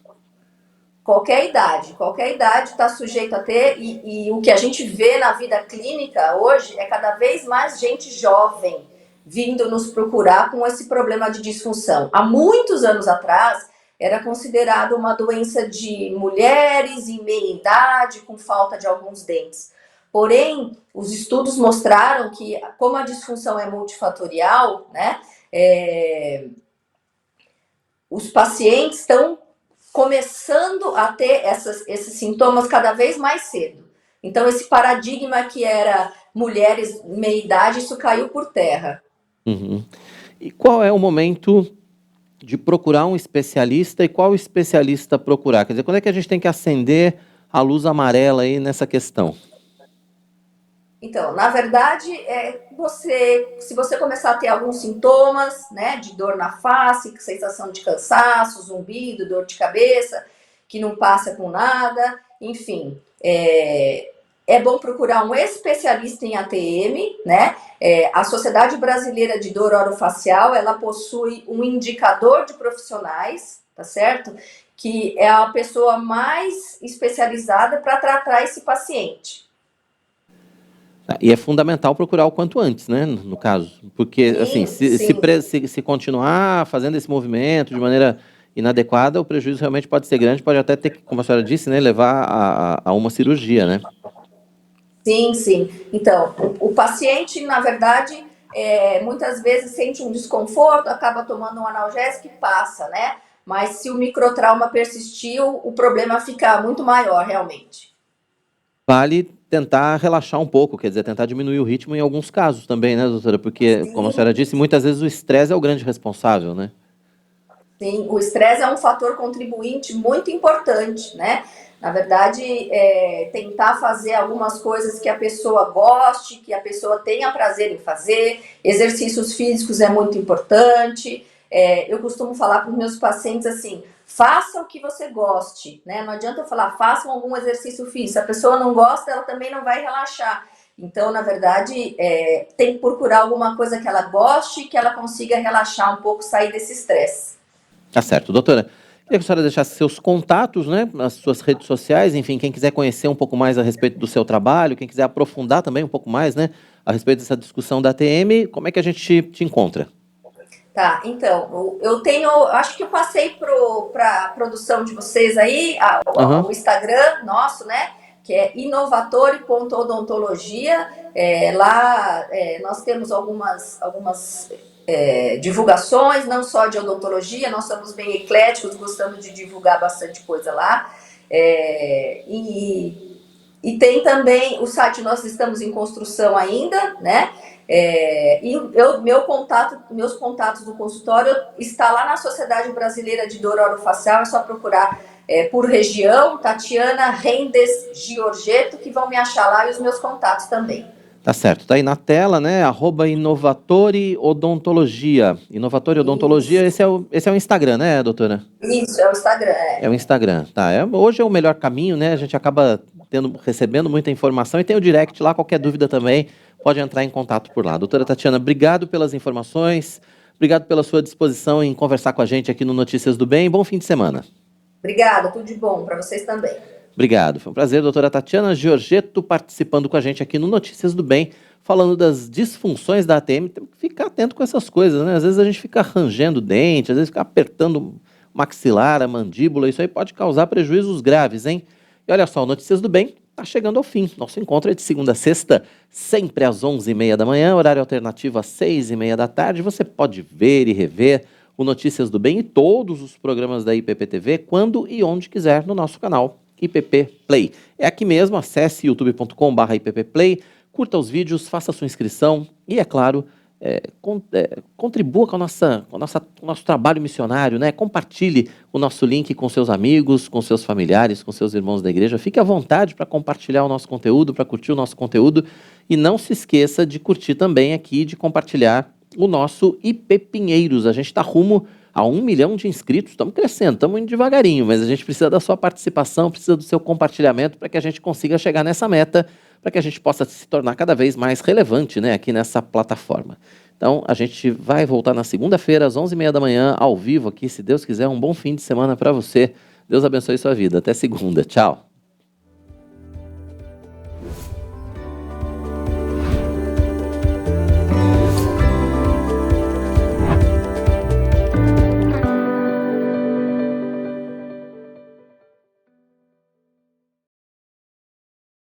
Qualquer idade está sujeito a ter, e o que a gente vê na vida clínica hoje é cada vez mais gente jovem vindo nos procurar com esse problema de disfunção. Há muitos anos atrás, era considerado uma doença de mulheres em meia idade, com falta de alguns dentes. Porém, os estudos mostraram que, como a disfunção é multifatorial, né, os pacientes estão começando a ter esses sintomas cada vez mais cedo. Então, esse paradigma que era mulheres meia idade, isso caiu por terra. Uhum. E qual é o momento de procurar um especialista e qual especialista procurar? Quer dizer, quando é que a gente tem que acender a luz amarela aí nessa questão? Então, na verdade, se você começar a ter alguns sintomas, né, de dor na face, sensação de cansaço, zumbido, dor de cabeça, que não passa com nada, enfim, é bom procurar um especialista em ATM, né? A Sociedade Brasileira de Dor Orofacial, ela possui um indicador de profissionais, tá certo? Que é a pessoa mais especializada para tratar esse paciente. E é fundamental procurar o quanto antes, né, no caso, porque assim, se continuar fazendo esse movimento de maneira inadequada, o prejuízo realmente pode ser grande, pode até ter que, como a senhora disse, né, levar a uma cirurgia, né? Sim, sim. Então, o paciente, na verdade, muitas vezes sente um desconforto, acaba tomando um analgésico e passa, né? Mas se o microtrauma persistiu, o problema fica muito maior, realmente. Vale tentar relaxar um pouco, quer dizer, tentar diminuir o ritmo em alguns casos também, né, doutora? Porque, como a senhora disse, muitas vezes o estresse é o grande responsável, né? Sim, o estresse é um fator contribuinte muito importante, né? Na verdade, tentar fazer algumas coisas que a pessoa goste, que a pessoa tenha prazer em fazer, exercícios físicos é muito importante. Eu costumo falar para os meus pacientes assim, faça o que você goste, né? Não adianta eu falar, façam algum exercício físico. Se a pessoa não gosta, ela também não vai relaxar. Então, na verdade, tem que procurar alguma coisa que ela goste, que ela consiga relaxar um pouco, sair desse estresse. Tá certo. Doutora, queria que a senhora deixasse seus contatos, né, nas suas redes sociais, enfim, quem quiser conhecer um pouco mais a respeito do seu trabalho, quem quiser aprofundar também um pouco mais, né, a respeito dessa discussão da ATM, como é que a gente te encontra? Tá, então, acho que eu passei para a produção de vocês aí, o Instagram nosso, né, que é inovatore.odontologia. Lá nós temos algumas divulgações, não só de odontologia, nós somos bem ecléticos, gostamos de divulgar bastante coisa lá. E tem também o site, nós estamos em construção ainda, né? Meus contatos do consultório está lá na Sociedade Brasileira de Dor Orofacial, é só procurar por região, Tatiana Rendes Giorgetto, que vão me achar lá, e os meus contatos também. Tá certo, tá aí na tela, né, @Inovatore Odontologia. Inovatore Odontologia, esse é o Instagram, né, doutora? Isso, é o Instagram. É o Instagram, tá. Hoje é o melhor caminho, né, a gente acaba recebendo muita informação e tem o direct lá, qualquer dúvida também, pode entrar em contato por lá. Doutora Tatiana, obrigado pelas informações, obrigado pela sua disposição em conversar com a gente aqui no Notícias do Bem, bom fim de semana. Obrigada, tudo de bom para vocês também. Obrigado, foi um prazer, doutora Tatiana Giorgetto participando com a gente aqui no Notícias do Bem, falando das disfunções da ATM. Tem que ficar atento com essas coisas, né? Às vezes a gente fica rangendo o dente, às vezes fica apertando o maxilar, a mandíbula, isso aí pode causar prejuízos graves, hein? E olha só, o Notícias do Bem está chegando ao fim. Nosso encontro é de segunda a sexta, sempre às 11h30 da manhã, horário alternativo às 6h30 da tarde. Você pode ver e rever o Notícias do Bem e todos os programas da IPP-TV quando e onde quiser no nosso canal IPP Play. É aqui mesmo, acesse youtube.com/IPPplay, curta os vídeos, faça sua inscrição e, é claro, contribua com o nosso trabalho missionário, né? Compartilhe o nosso link com seus amigos, com seus familiares, com seus irmãos da igreja. Fique à vontade para compartilhar o nosso conteúdo, para curtir o nosso conteúdo e não se esqueça de curtir também aqui, de compartilhar o nosso IP Pinheiros. A gente está rumo a 1 milhão de inscritos, estamos crescendo, estamos indo devagarinho, mas a gente precisa da sua participação, precisa do seu compartilhamento para que a gente consiga chegar nessa meta, para que a gente possa se tornar cada vez mais relevante, né, aqui nessa plataforma. Então, a gente vai voltar na segunda-feira, às 11h30 da manhã, ao vivo aqui, se Deus quiser. Um bom fim de semana para você. Deus abençoe sua vida. Até segunda. Tchau.